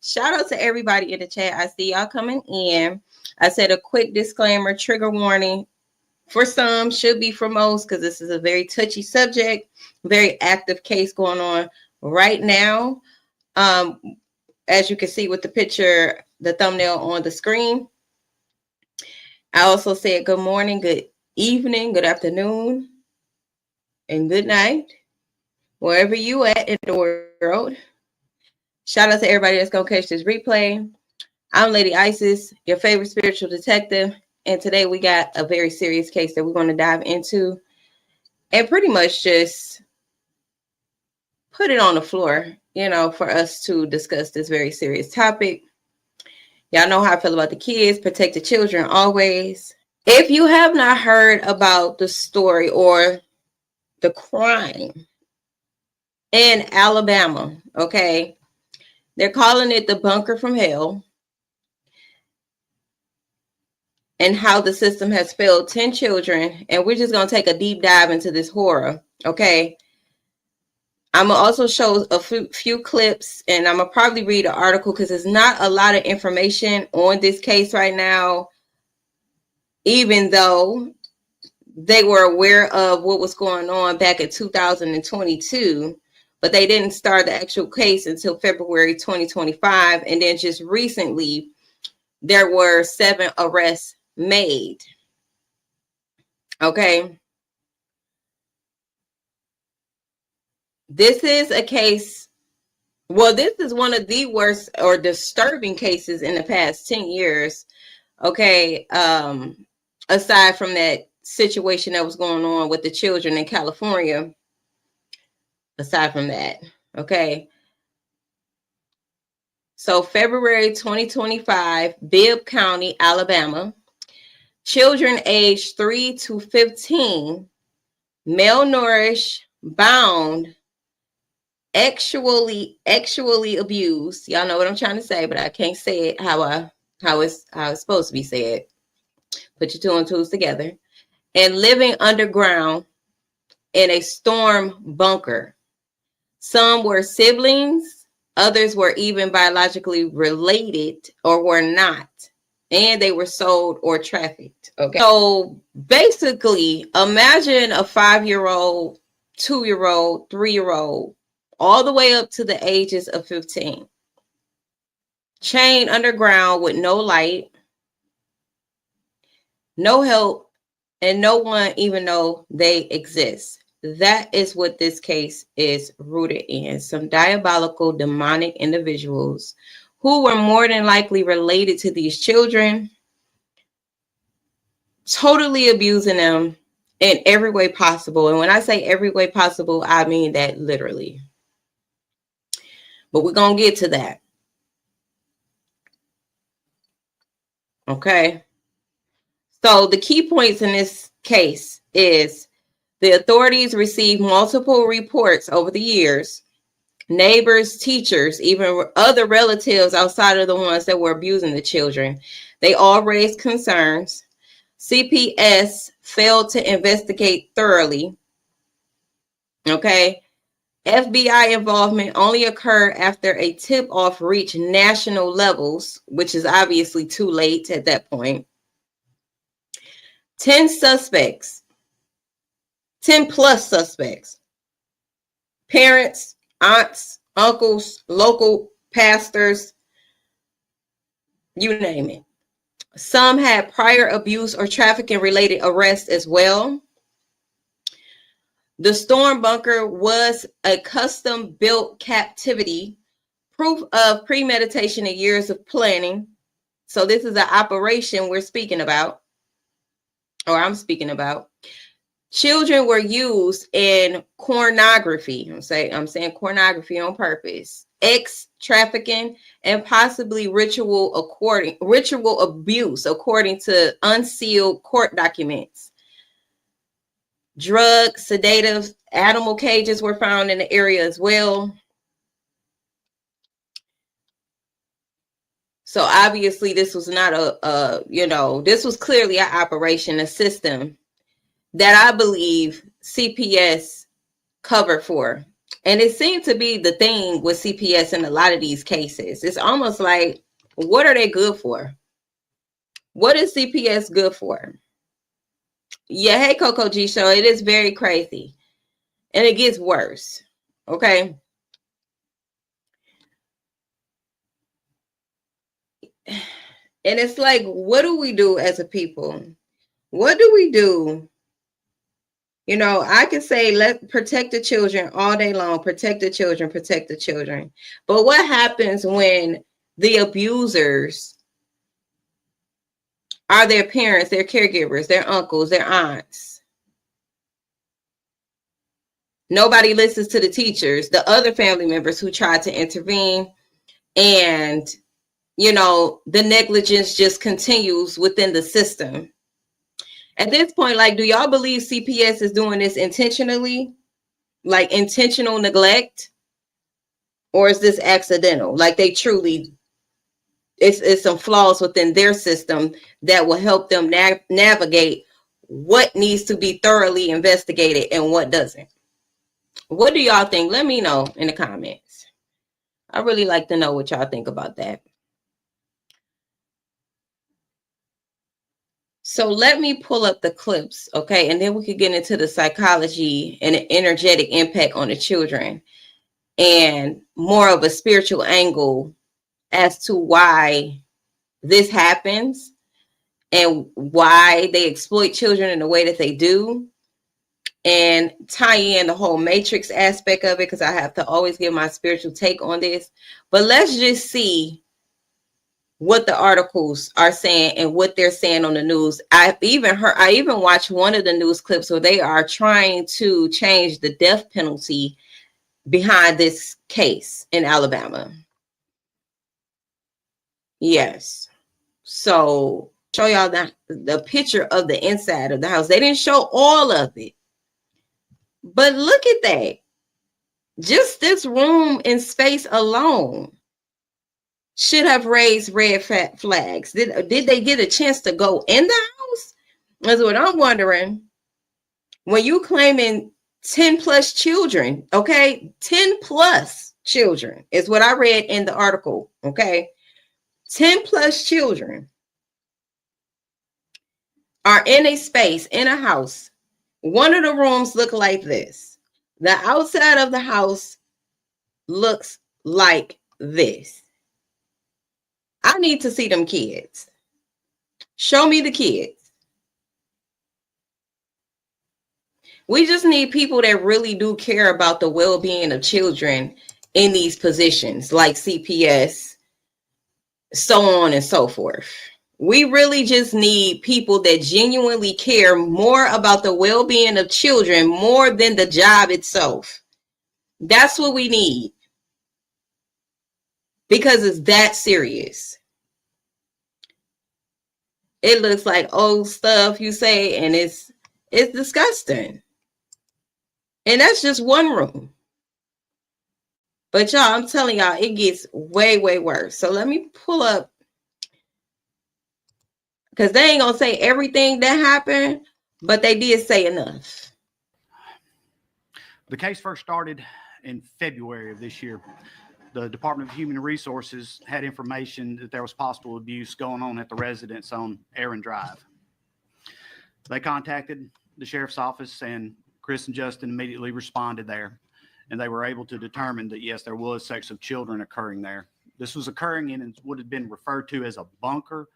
Shout out to everybody in the chat. I see y'all coming in. I said a quick disclaimer, trigger warning for some, should be for most, because this is a very touchy subject, very active case going on right now. As you can see with the picture, the thumbnail on the screen. I also said good morning, good evening, good afternoon, and good night, wherever you at in the world. Shout out to everybody that's going to catch this replay. I'm Lady Isis, your favorite spiritual detective. And today we got a very serious case that we're going to dive into and pretty much just put it on the floor, for us to discuss this very serious topic. Y'all know how I feel about the kids. Protect the children always. If you have not heard about the story or the crime in Alabama, okay, they're calling it the bunker from hell, and how the system has failed 10 children. And we're just going to take a deep dive into this horror, okay? I'm going to also show a few clips, and I'm going to probably read an article because there's not a lot of information on this case right now, even though they were aware of what was going on back in 2022, but they didn't start the actual case until February 2025. And then just recently, there were 7 arrests made. Okay. This is a case. Well, this is one of the worst or disturbing cases in the past 10 years. Okay. Aside from that situation that was going on with the children in California. Aside from that. Okay. So February 2025, Bibb County, Alabama. Children aged 3 to 15, malnourished, bound, actually abused. Y'all know what I'm trying to say, but I can't say it how it's supposed to be said. Put your 2 and 2s together. And living underground in a storm bunker. Some were siblings, others were even biologically related or were not. And they were sold or trafficked. Okay. So basically, imagine a 5-year-old, 2-year-old, 3-year-old, all the way up to the ages of 15. Chained underground with no light, no help, and no one even know they exist. That is what this case is rooted in. Some diabolical, demonic individuals who were more than likely related to these children, totally abusing them in every way possible. And when I say every way possible, I mean that literally. But we're going to get to that. Okay. So the key points in this case is the authorities received multiple reports over the years. Neighbors, teachers, even other relatives outside of the ones that were abusing the children, they all raised concerns. CPS failed to investigate thoroughly. Okay. FBI involvement only occurred after a tip-off reached national levels, which is obviously too late at that point. 10 suspects, 10 plus suspects, parents, aunts, uncles, local pastors, you name it. Some had prior abuse or trafficking related arrests as well. The storm bunker was a custom built captivity, proof of premeditation and years of planning. So this is an operation we're speaking about, or I'm speaking about. Children were used in pornography. I'm saying pornography on purpose, sex trafficking, and possibly ritual abuse, according to unsealed court documents. Drugs, sedatives, animal cages were found in the area as well. So obviously, this was not this was clearly an operation, a system that I believe CPS covered for. And it seemed to be the thing with CPS in a lot of these cases. It's almost like, what are they good for? What is CPS good for? Yeah, hey, Coco G Show. It is very crazy. And it gets worse. Okay. And it's like, what do we do as a people? What do we do? You know, I can say, let protect the children all day long, protect the children, protect the children. But what happens when the abusers are their parents, their caregivers, their uncles, their aunts? Nobody listens to the teachers, the other family members who try to intervene. And, you know, the negligence just continues within the system. At this point, like, do y'all believe CPS is doing this intentionally? Like intentional neglect? Or is this accidental? Like they truly, it's some flaws within their system that will help them navigate what needs to be thoroughly investigated and what doesn't. What do y'all think? Let me know in the comments. I really like to know what y'all think about that. So let me pull up the clips, okay? And then we could get into the psychology and the energetic impact on the children and more of a spiritual angle as to why this happens and why they exploit children in the way that they do, and tie in the whole matrix aspect of it, because I have to always give my spiritual take on this. But let's just see what the articles are saying and what they're saying on the news. I even watched one of the news clips where they are trying to change the death penalty behind this case in Alabama. Yes. So show y'all the picture of the inside of the house. They didn't show all of it, but look at that. Just this room and space alone should have raised red flags. Did they get a chance to go in the house? That's what I'm wondering. When you claiming 10 plus children, okay? 10 plus children is what I read in the article, okay? 10 plus children are in a space, in a house. One of the rooms look like this. The outside of the house looks like this. I need to see them kids. Show me the kids. We just need people that really do care about the well-being of children in these positions, like CPS, so on and so forth. We really just need people that genuinely care more about the well-being of children more than the job itself. That's what we need. Because it's that serious. It looks like old stuff, you say, and it's disgusting. And that's just one room. But y'all, I'm telling y'all, it gets way, way worse. So let me pull up, because they ain't gonna say everything that happened, but they did say enough. The case first started in February of this year. The Department of Human Resources had information that there was possible abuse going on at the residence on Aaron Drive. They contacted the sheriff's office, and Chris and Justin immediately responded there, and they were able to determine that, yes, there was sex of children occurring there. This was occurring in what had been referred to as a bunker.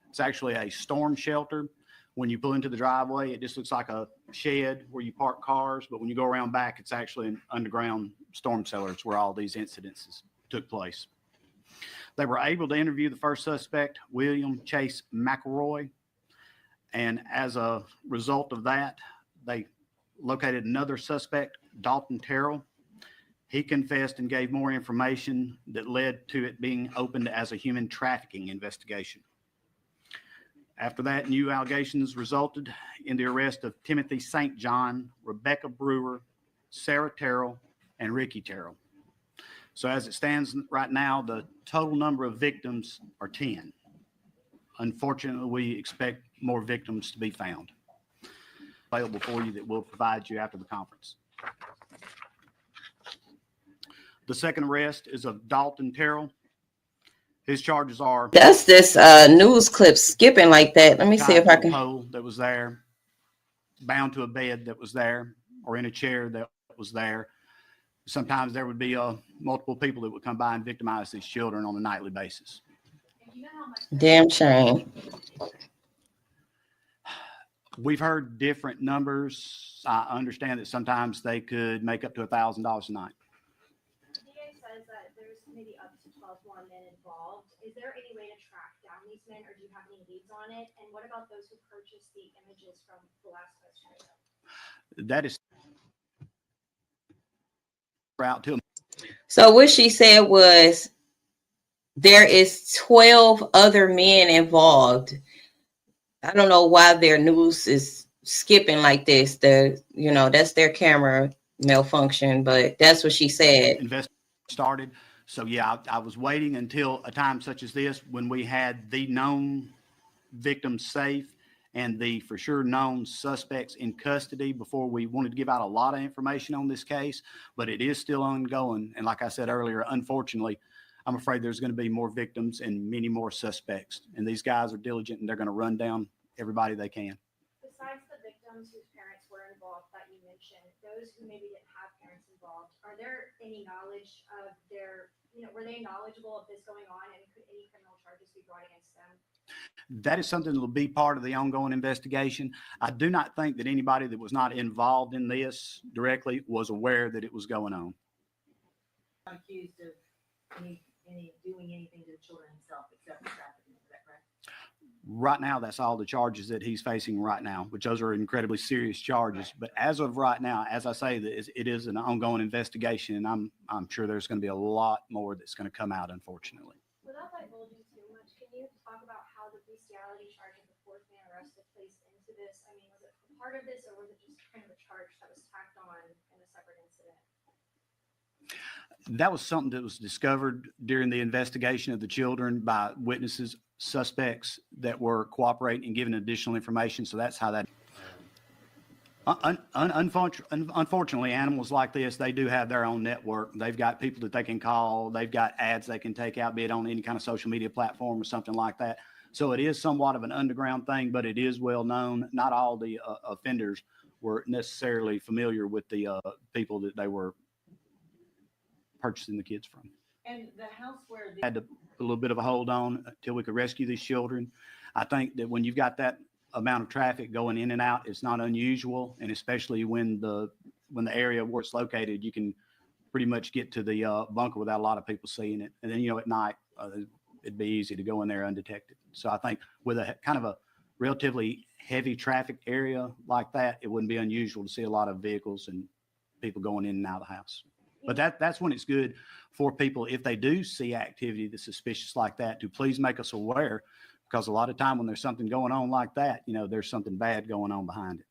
It's actually a storm shelter. When you pull into the driveway, it just looks like a shed where you park cars, but when you go around back, it's actually an underground storm cellar. It's where all these incidences took place. They were able to interview the first suspect, William Chase McElroy, and as a result of that, they located another suspect, Dalton Terrell. He confessed and gave more information that led to it being opened as a human trafficking investigation. After that, new allegations resulted in the arrest of Timothy St. John, Rebecca Brewer, Sarah Terrell, and Ricky Terrell. So as it stands right now, the total number of victims are 10. Unfortunately, we expect more victims to be found. Available for you that we'll provide you after the conference. The second arrest is of Dalton Terrell. His charges are That's this news clip skipping like that. Let me see if I tied to a can. pole that was there, bound to a bed that was there, or in a chair that was there. Sometimes there would be multiple people that would come by and victimize these children on a nightly basis. Damn shame. We've heard different numbers. I understand that sometimes they could make up to $1,000 a night. The DA says that there's maybe up to 12 more men involved. Is there any way to track down these men, or do you have any leads on it? And what about those who purchased the images from Velasquez Trail? That is out to them. So what she said was there is 12 other men involved. I don't know why their news is skipping like this. That's their camera malfunction, but that's what she said. Investigation started. So yeah, I was waiting until a time such as this when we had the known victims safe and the for sure known suspects in custody before we wanted to give out a lot of information on this case, but it is still ongoing. And like I said earlier, unfortunately, I'm afraid there's going to be more victims and many more suspects. And these guys are diligent and they're going to run down everybody they can. Besides the victims whose parents were involved that you mentioned, those who maybe didn't have parents involved, are there any knowledge of were they knowledgeable of this going on, and could any criminal charges be brought against them? That is something that will be part of the ongoing investigation. I do not think that anybody that was not involved in this directly was aware that it was going on. Accused of any doing anything to the children himself except trafficking. Is that correct? Right now, that's all the charges that he's facing right now, which those are incredibly serious charges. Right. But as of right now, as I say, it is an ongoing investigation, and I'm sure there's going to be a lot more that's going to come out, unfortunately. Without divulging too much, can you talk about how the bestiality charge of the fourth man arrested plays into this? I mean, was it part of this, or was it just kind of a charge that was tacked on in a separate incident? That was something that was discovered during the investigation of the children by witnesses, suspects that were cooperating and giving additional information. So that's how that. Unfortunately, animals like this, they do have their own network. They've got people that they can call. They've got ads they can take out, be it on any kind of social media platform or something like that. So it is somewhat of an underground thing, but it is well known. Not all the offenders were necessarily familiar with the people that they were purchasing the kids from. And the house where had to put a little bit of a hold on until we could rescue these children. I think that when you've got that amount of traffic going in and out, it's not unusual, and especially when the area where it's located, you can pretty much get to the bunker without a lot of people seeing it. And then at night, it'd be easy to go in there undetected. So I think with a kind of a relatively heavy traffic area like that, it wouldn't be unusual to see a lot of vehicles and people going in and out of the house. But that's when it's good for people, if they do see activity that's suspicious like that, to please make us aware, because a lot of time when there's something going on like that, there's something bad going on behind it.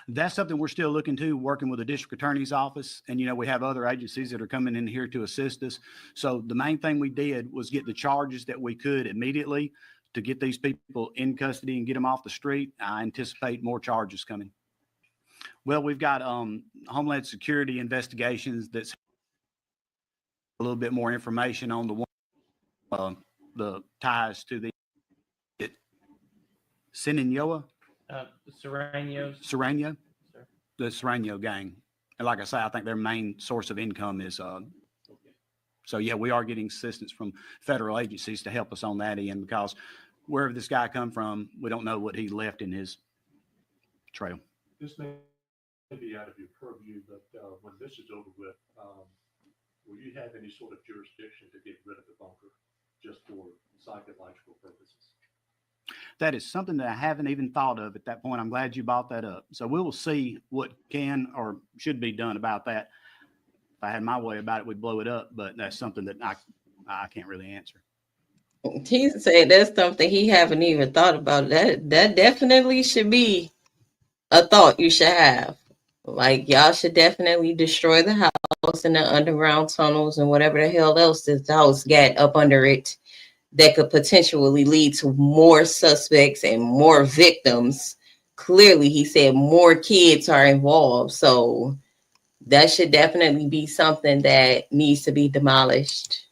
That's something we're still looking to, working with the district attorney's office. And, we have other agencies that are coming in here to assist us. So the main thing we did was get the charges that we could immediately to get these people in custody and get them off the street. I anticipate more charges coming. Well, we've got Homeland Security investigations that's a little bit more information on the ties to the Sinaloa, Serrano, the Serrano gang. And like I say, I think their main source of income is so yeah, we are getting assistance from federal agencies to help us on that end, because wherever this guy come from, we don't know what he left in his trail. This may be out of your purview, but when this is over with, will you have any sort of jurisdiction to get rid of the bunker just for psychological purposes? That is something that I haven't even thought of at that point. I'm glad you brought that up. So we will see what can or should be done about that. If I had my way about it, we'd blow it up, but that's something that I can't really answer. He said that's something he haven't even thought about. That definitely should be a thought you should have. Like, y'all should definitely destroy the house and the underground tunnels and whatever the hell else this house got up under it that could potentially lead to more suspects and more victims. Clearly, he said more kids are involved. So that should definitely be something that needs to be demolished.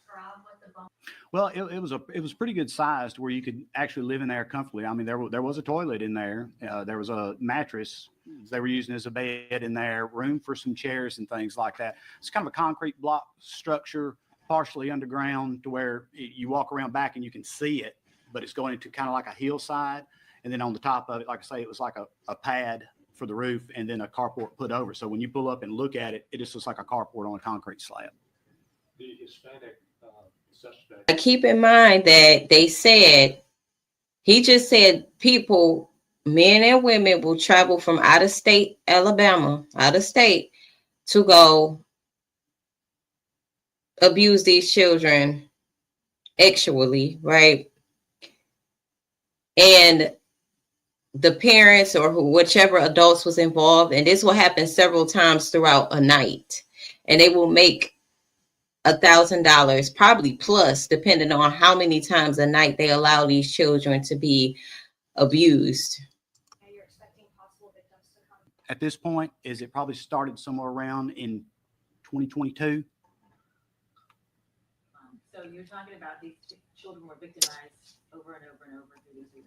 Well, it was pretty good sized where you could actually live in there comfortably. I mean, there was a toilet in there. There was a mattress they were using as a bed in there, room for some chairs and things like that. It's kind of a concrete block structure, partially underground, to where you walk around back and you can see it, but it's going into kind of like a hillside. And then on the top of it, like I say, it was like a pad for the roof and then a carport put over. So when you pull up and look at it, it just looks like a carport on a concrete slab. The Hispanic suspect. Keep in mind that they said, he just said people, men and women, will travel from out of state, Alabama, out of state, to go abuse these children sexually, right? And the parents or whichever adults was involved, and this will happen several times throughout a night, and they will make $1,000, probably plus, depending on how many times a night they allow these children to be abused. And you're expecting possible victims to come. At this point, is it probably started somewhere around in 2022? So you're talking about these children were victimized over and over and over through these years.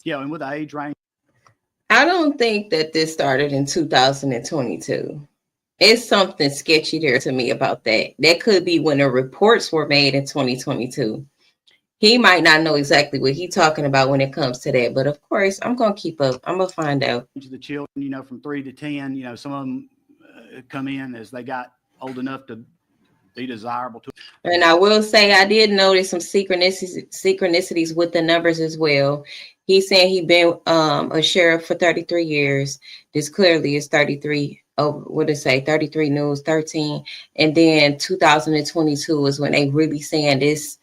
Yeah, and with the age range. I don't think that this started in 2022. It's something sketchy there to me about that. That could be when the reports were made in 2022. He might not know exactly what he's talking about when it comes to that. But of course, I'm going to keep up. I'm going to find out. The children, from 3 to 10, some of them come in as they got old enough to be desirable to. And I will say I did notice some synchronicities with the numbers as well. He's saying he's been a sheriff for 33 years. This clearly is 33. Oh, what did it say? 33 News, 13. And then 2022 is when they really saying this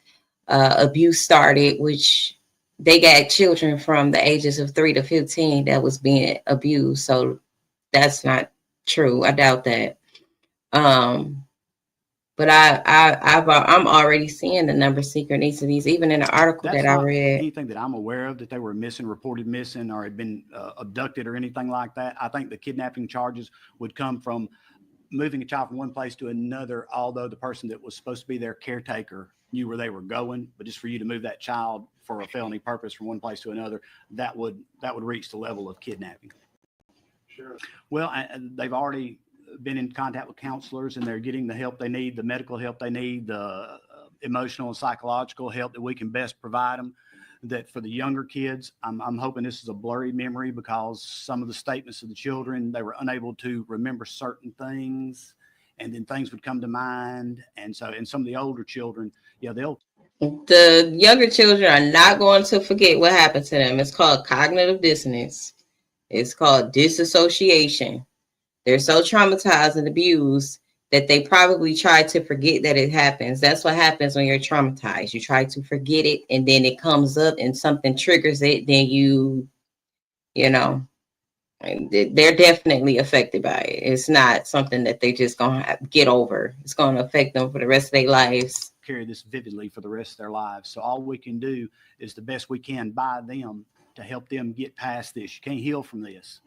abuse started, which they got children from the ages of 3 to 15 that was being abused. So that's not true. I doubt that. But I'm already seeing the number of synchronicities, even in the article that I read. Anything that I'm aware of that they were missing, reported missing, or had been abducted or anything like that. I think the kidnapping charges would come from moving a child from one place to another, although the person that was supposed to be their caretaker knew where they were going. But just for you to move that child for a felony purpose from one place to another, that would reach the level of kidnapping. Sure. Well, they've already been in contact with counselors, and they're getting the help they need, the medical help they need, the emotional and psychological help that we can best provide them. That for the younger kids, I'm hoping this is a blurry memory, because some of the statements of the children, they were unable to remember certain things, and then things would come to mind. And some of the older children, the younger children are not going to forget what happened to them. It's called cognitive dissonance. It's called disassociation. They're so traumatized and abused that they probably try to forget that it happens. That's what happens when you're traumatized. You try to forget it, and then it comes up and something triggers it. Then they're definitely affected by it. It's not something that they just going to get over. It's going to affect them for the rest of their lives. Carry this vividly for the rest of their lives. So all we can do is the best we can by them to help them get past this. You can't heal from this,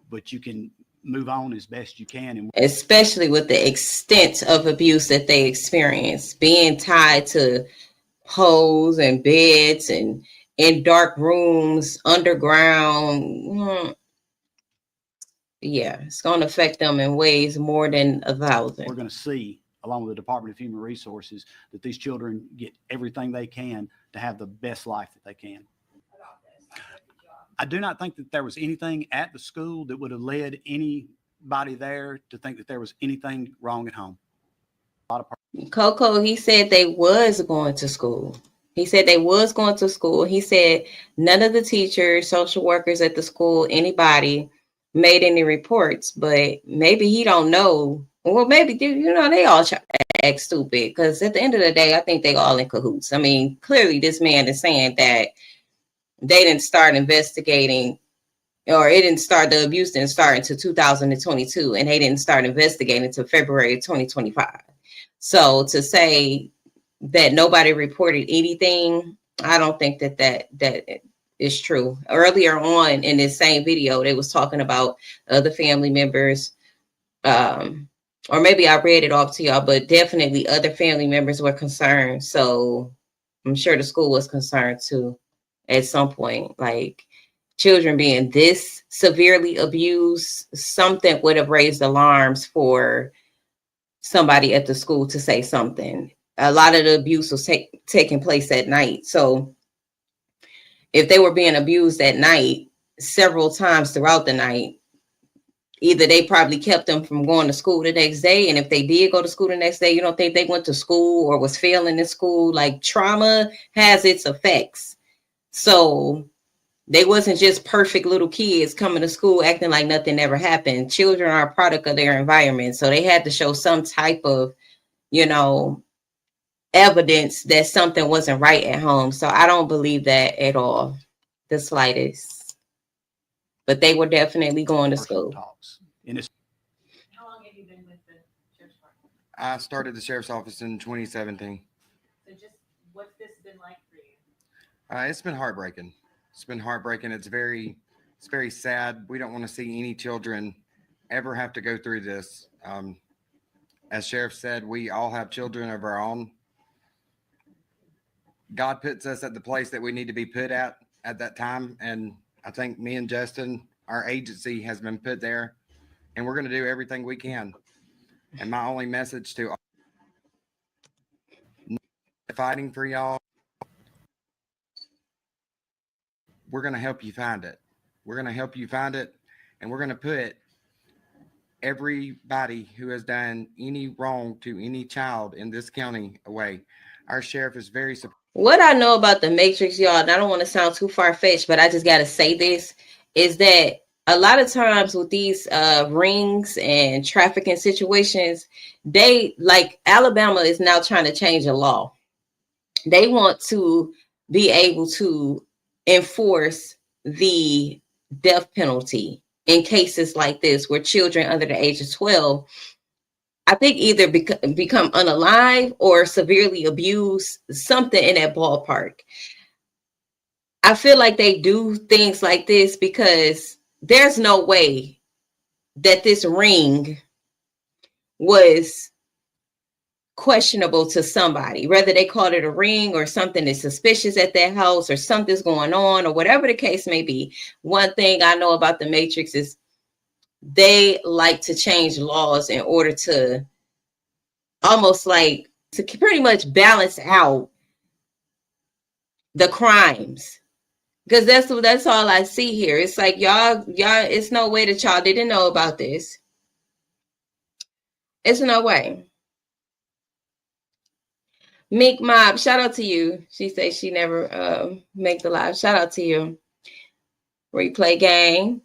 but you can move on as best you can. And especially with the extent of abuse that they experience, being tied to poles and beds and in dark rooms, underground. Yeah, it's going to affect them in ways more than 1,000. We're going to see, along with the Department of Human Resources, that these children get everything they can to have the best life that they can. I do not think that there was anything at the school that would have led anybody there to think that there was anything wrong at home. Coco, he said they was going to school. He said none of the teachers, social workers at the school, anybody made any reports, but maybe he don't know. Well, maybe, they all try to act stupid, because at the end of the day, I think they all in cahoots. I mean, clearly this man is saying that they didn't start investigating, or the abuse didn't start until 2022, and they didn't start investigating until February 2025. So to say that nobody reported anything, I don't think that is true. Earlier on in this same video, they was talking about other family members or maybe I read it off to y'all, but definitely other family members were concerned. So I'm sure the school was concerned too at some point. Like children being this severely abused, something would have raised alarms for somebody at the school to say something. A lot of the abuse was taking place at night. So if they were being abused at night several times throughout the night, either they probably kept them from going to school the next day. And if they did go to school the next day, you don't think they went to school or was failing in school. Like trauma has its effects. So they wasn't just perfect little kids coming to school acting like nothing ever happened. Children are a product of their environment. So they had to show some type of, evidence that something wasn't right at home. So I don't believe that at all, the slightest. But they were definitely going to school. Talks. And it's How long have you been with the sheriff's department? I started the sheriff's office in 2017. So just, what's this been like for you? It's been heartbreaking. It's been heartbreaking. It's very sad. We don't want to see any children ever have to go through this. As Sheriff said, we all have children of our own. God puts us at the place that we need to be put at that time. And I think me and Justin, our agency has been put there, and we're going to do everything we can. And my only message to fighting for y'all, we're going to help you find it. We're going to help you find it. And we're going to put everybody who has done any wrong to any child in this county away. Our sheriff is very supportive. What I know about the Matrix, y'all, and I don't want to sound too far-fetched, but I just got to say this, is that a lot of times with these rings and trafficking situations, they, like Alabama is now trying to change the law. They want to be able to enforce the death penalty in cases like this where children under the age of 12, I think, either become unalive or severely abused, something in that ballpark. I feel like they do things like this because there's no way that this ring was questionable to somebody, whether they called it a ring or something that's suspicious at their house or something's going on or whatever the case may be. One thing I know about the Matrix is they like to change laws in order to almost like to pretty much balance out the crimes. Because that's all I see here. It's like y'all, it's no way that y'all didn't know about this. It's no way. Meek Mob, shout out to you. She says she never make the live. Shout out to you. Replay gang.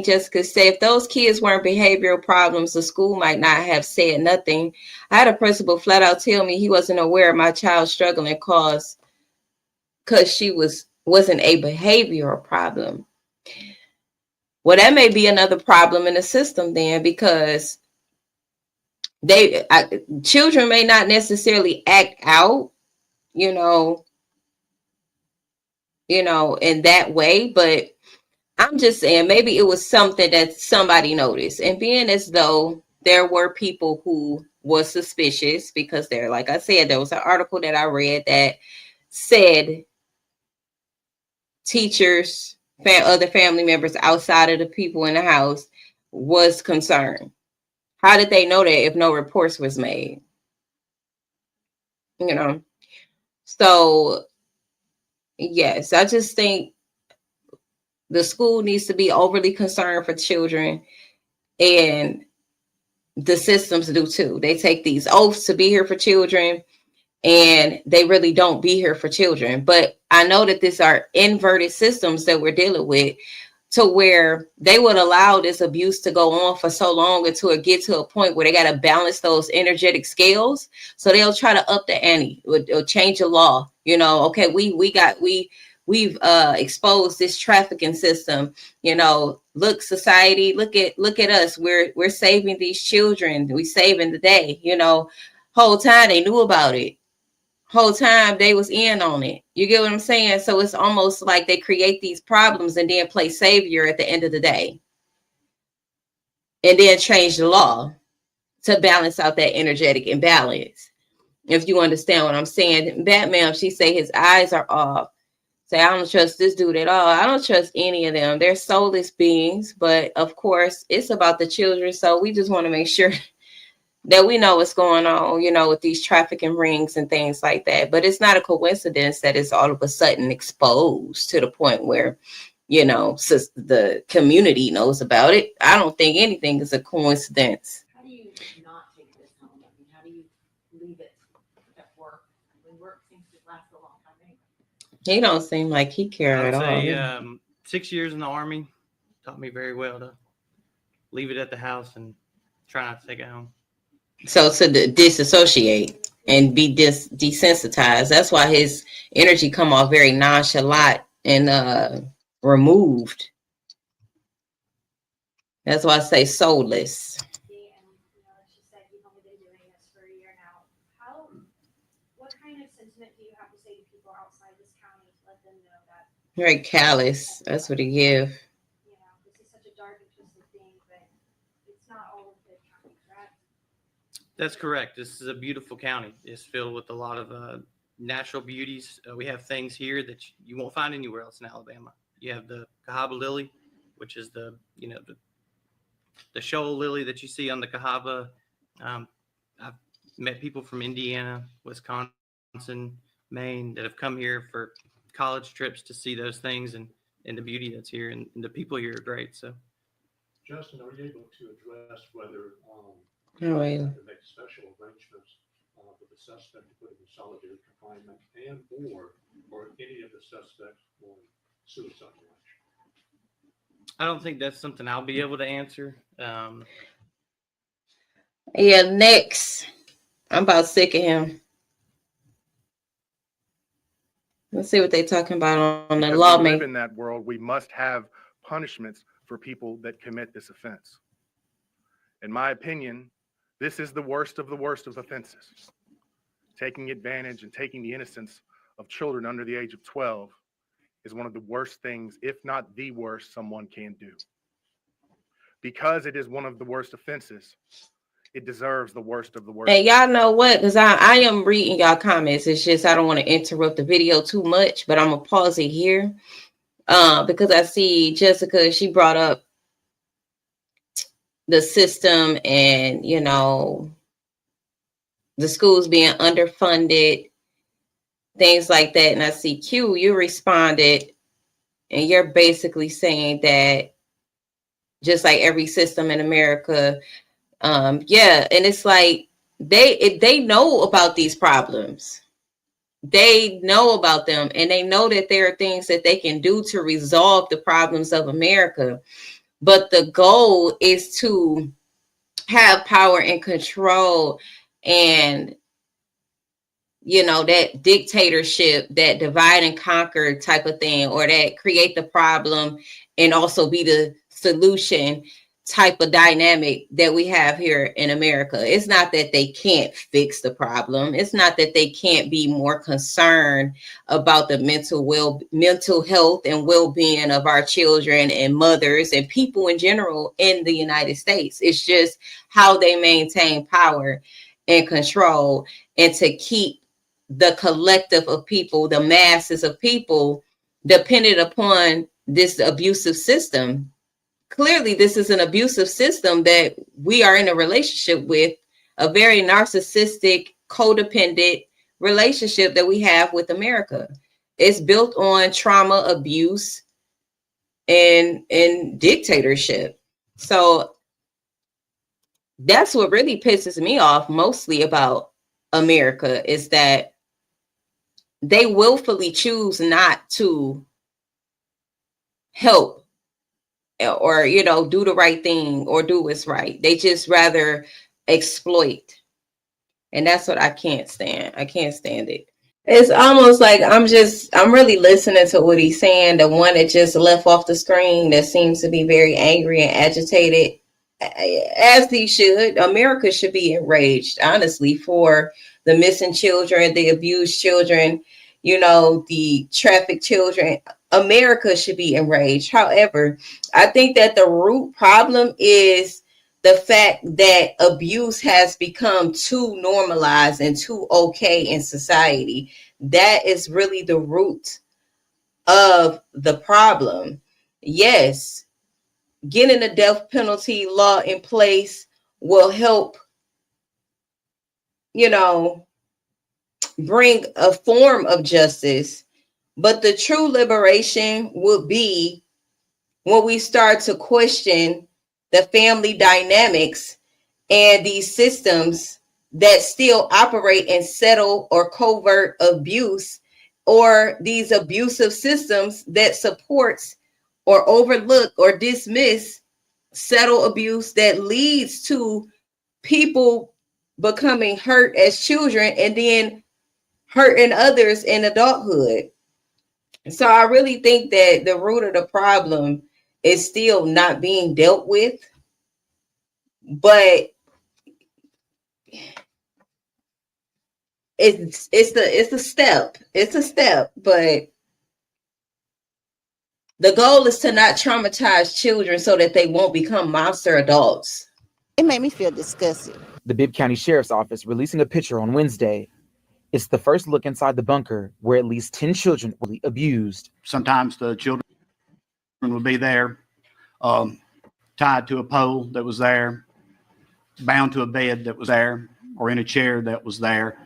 Jessica said, if those kids weren't behavioral problems, the school might not have said nothing. I had a principal flat out tell me he wasn't aware of my child struggling because she wasn't a behavioral problem. Well, that may be another problem in the system then, because children may not necessarily act out, in that way, but I'm just saying maybe it was something that somebody noticed. And being as though there were people who was suspicious, because there, like I said, there was an article that I read that said teachers, other family members outside of the people in the house was concerned. How did they know that if no reports was made? So yes, I just think the school needs to be overly concerned for children, and the systems do too. They take these oaths to be here for children, and they really don't be here for children. But I know that these are inverted systems that we're dealing with, to where they would allow this abuse to go on for so long until it gets to a point where they got to balance those energetic scales. So they'll try to up the ante or change the law. Okay, we've exposed this trafficking system. Look, society, look at us. We're saving these children. We saving the day. Whole time they knew about it. Whole time they was in on it. You get what I'm saying? So it's almost like they create these problems and then play savior at the end of the day. and then change the law to balance out that energetic imbalance. If you understand what I'm saying. Batman, she say his eyes are off. Say, I don't trust this dude at all. I don't trust any of them. They're soulless beings, but of course it's about the children. So we just want to make sure that we know what's going on, you know, with these trafficking rings and things like that. But it's not a coincidence that it's all of a sudden exposed to the point where, you know, the community knows about it. I don't think anything is a coincidence. How do you not take this home? I mean, how do you leave it at work when work seems to last a long time anyway? He don't seem like he care I'd at all. say 6 years in the Army taught me very well to leave it at the house and try not to take it home. So to disassociate and be desensitized. That's why his energy come off very nonchalant and removed. That's why I say soulless. And you know, like she said, you've only been doing this for a year now. What kind of sentiment do you have to say to people outside this county to let them know that, Very callous. That's what he give. you know, this is such a dark and twisted thing, but it's not all of the county, correct? That's correct. This is a beautiful county. It's filled with a lot of natural beauties. We have things here that you won't find anywhere else in Alabama. You have the Cahaba lily, which is the shoal lily that you see on the Cahaba. I've met people from Indiana, Wisconsin, Maine that have come here for college trips to see those things and the beauty that's here, and the people here are great. So, Justin, are you able to address whether Oh, wait. you have to make special arrangements for the suspect to put him in solitary confinement and or any of the suspects on suicide watch? I don't think that's something I'll be able to answer. Yeah, next. I'm about sick of him. Let's see what they're talking about on the Because law. we live in that world, we must have punishments for people that commit this offense. In my opinion, this is the worst of offenses. Taking advantage and taking the innocence of children under the age of 12 is one of the worst things, if not the worst, someone can do. Because it is one of the worst offenses, it deserves the worst of the worst. And y'all know what? Because I am reading y'all comments. It's just I don't want to interrupt the video too much, but I'm gonna pause it here. Because I see Jessica, she brought up the system and, you know, the schools being underfunded, things like that. And I see Q, you responded, and you're basically saying that just like every system in America, yeah, and it's like they know about these problems. They know about them, and they know that there are things that they can do to resolve the problems of America. But the goal is to have power and control and, you know, that dictatorship, that divide and conquer type of thing, or that create the problem and also be the solution type of dynamic that we have here in America. It's not that they can't fix the problem. It's not that they can't be more concerned about the mental health and well-being of our children and mothers and people in general in the United States. It's just how they maintain power and control and to keep the collective of people, the masses of people, dependent upon this abusive system. Clearly, this is an abusive system that we are in a relationship with, a very narcissistic, codependent relationship that we have with America. It's built on trauma, abuse, and dictatorship. So that's what really pisses me off mostly about America, is that they willfully choose not to help or, you know, do the right thing or do what's right. They just rather exploit. And that's what I can't stand. I can't stand it. It's almost like I'm really listening to what he's saying. The one that just left off the screen that seems to be very angry and agitated, as he should. America should be enraged, honestly, for the missing children, the abused children, you know, the trafficked children. America should be enraged. However, I think that the root problem is the fact that abuse has become too normalized and too okay in society. That is really the root of the problem. Yes, getting a death penalty law in place will help, bring a form of justice, but the true liberation would be when we start to question the family dynamics and these systems that still operate in subtle or covert abuse, or these abusive systems that supports or overlook or dismiss subtle abuse that leads to people becoming hurt as children and then hurting others in adulthood. So I really think that the root of the problem is still not being dealt with, but it's a step. It's a step, but the goal is to not traumatize children so that they won't become monster adults. It made me feel disgusted. The Bibb County Sheriff's Office releasing a picture on Wednesday. It's the first look inside the bunker where at least 10 children were abused. Sometimes the children would be there, tied to a pole that was there, bound to a bed that was there, or in a chair that was there.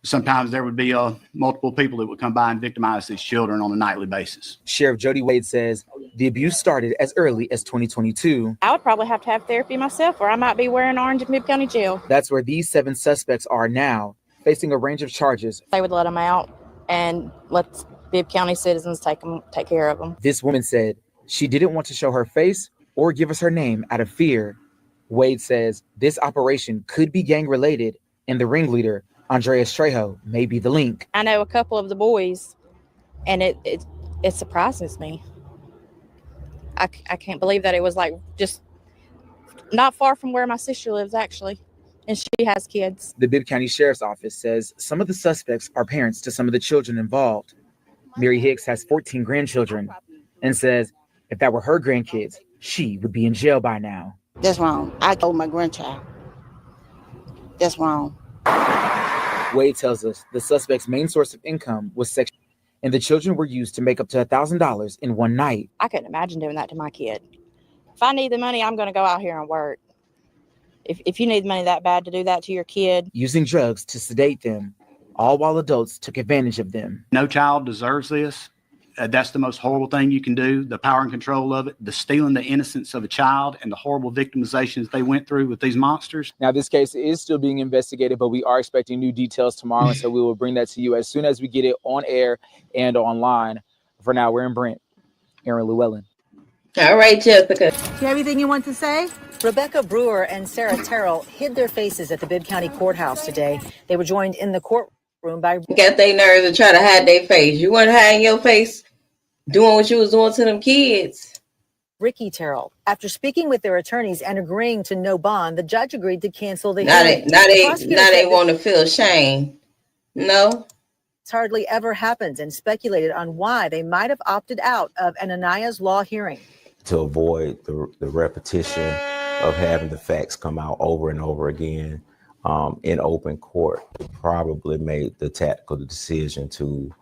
Sometimes there would be multiple people that would come by and victimize these children on a nightly basis. Sheriff Jody Wade says the abuse started as early as 2022. I would probably have to have therapy myself, or I might be wearing orange in Bibb County Jail. That's where these 7 suspects are now, facing a range of charges. They would let them out and let Bibb County citizens take care of them. This woman said she didn't want to show her face or give us her name out of fear. Wade says this operation could be gang related, and the ringleader, Andreas Trejo, may be the link. I know a couple of the boys, and it surprises me. I can't believe that it was like just not far from where my sister lives, actually, and she has kids. The Bibb County Sheriff's Office says some of the suspects are parents to some of the children involved. Mary Hicks has 14 grandchildren and says if that were her grandkids, she would be in jail by now. That's wrong. I told my grandchild. That's wrong. Wade tells us the suspect's main source of income was sexual, and the children were used to make up to $1,000 in one night. I couldn't imagine doing that to my kid. If I need the money, I'm going to go out here and work. If you need money that bad to do that to your kid. Using drugs to sedate them, all while adults took advantage of them. No child deserves this. That's the most horrible thing you can do. The power and control of it, the stealing the innocence of a child, and the horrible victimizations they went through with these monsters. Now, this case is still being investigated, but we are expecting new details tomorrow. And so we will bring that to you as soon as we get it on air and online. For now, we're in Brent. Aaron Llewellyn. All right, Jessica. Do you have anything you want to say? Rebecca Brewer and Sarah Terrell hid their faces at the Bibb County Courthouse today. They were joined in the courtroom by... Got their nerves to try to hide their face. You want to hide your face doing what you was doing to them kids. Ricky Terrell. After speaking with their attorneys and agreeing to no bond, the judge agreed to cancel the hearing. Now they want to feel shame. No. It's hardly ever happens, and speculated on why they might have opted out of Ananiah's law hearing. To avoid the repetition of having the facts come out over and over again in open court, probably made the tactical decision to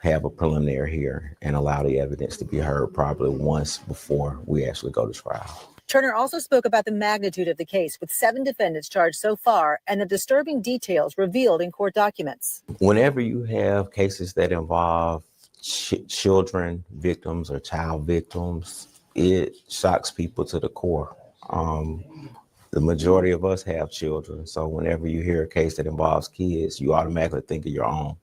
have a preliminary hearing and allow the evidence to be heard probably once before we actually go to trial. Turner also spoke about the magnitude of the case, with 7 defendants charged so far and the disturbing details revealed in court documents. Whenever you have cases that involve children victims or child victims, it shocks people to the core. The majority of us have children, so whenever you hear a case that involves kids, you automatically think of your own.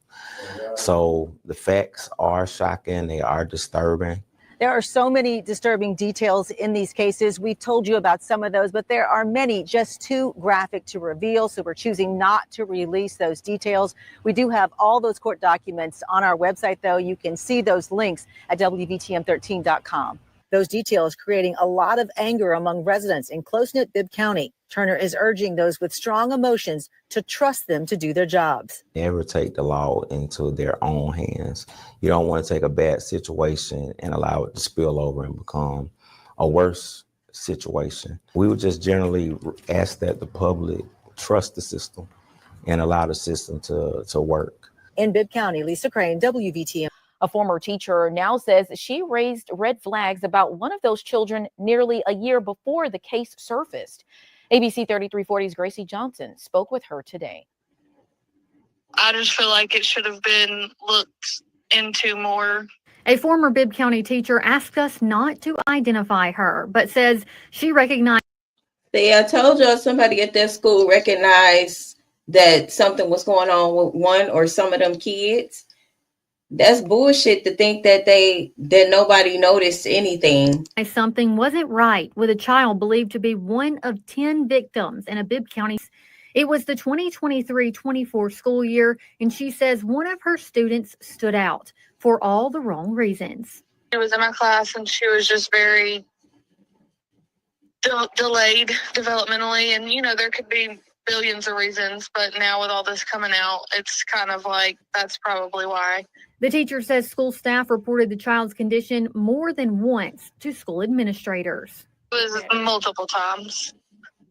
So the facts are shocking, they are disturbing. There are so many disturbing details in these cases. We've told you about some of those, but there are many just too graphic to reveal, so we're choosing not to release those details. We do have all those court documents on our website, though. You can see those links at WVTM13.com. Those details creating a lot of anger among residents in close-knit Bibb County. Turner is urging those with strong emotions to trust them to do their jobs. Never take the law into their own hands. You don't want to take a bad situation and allow it to spill over and become a worse situation. We would just generally ask that the public trust the system and allow the system to work. In Bibb County, Lisa Crane, WVTM. A former teacher now says she raised red flags about one of those children nearly a year before the case surfaced. ABC 3340's Gracie Johnson spoke with her today. I just feel like it should have been looked into more. A former Bibb County teacher asked us not to identify her, but says she recognized. They told you somebody at that school recognized that something was going on with one or some of them kids. That's bullshit to think that nobody noticed anything. Something wasn't right with a child believed to be one of 10 victims in a Bibb County. It was the 2023-24 school year, and she says one of her students stood out for all the wrong reasons. She was in my class and she was just very delayed developmentally. And, there could be billions of reasons, but now with all this coming out, it's kind of like that's probably why. The teacher says school staff reported the child's condition more than once to school administrators. It was multiple times.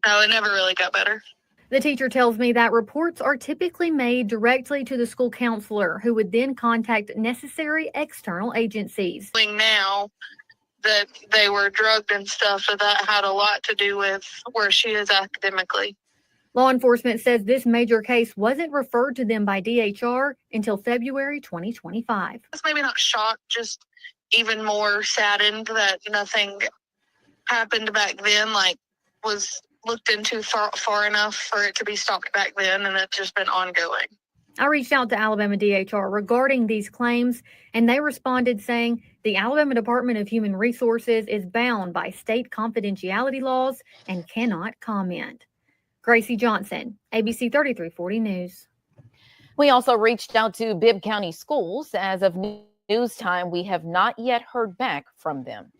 No, it never really got better. The teacher tells me that reports are typically made directly to the school counselor, who would then contact necessary external agencies. Now that they were drugged and stuff, so that had a lot to do with where she is academically. Law enforcement says this major case wasn't referred to them by DHR until February 2025. It's maybe not shocked, just even more saddened that nothing happened back then, was looked into far enough for it to be stopped back then, and it's just been ongoing. I reached out to Alabama DHR regarding these claims, and they responded saying the Alabama Department of Human Resources is bound by state confidentiality laws and cannot comment. Gracie Johnson, ABC 3340 News. We also reached out to Bibb County Schools. As of news time, we have not yet heard back from them.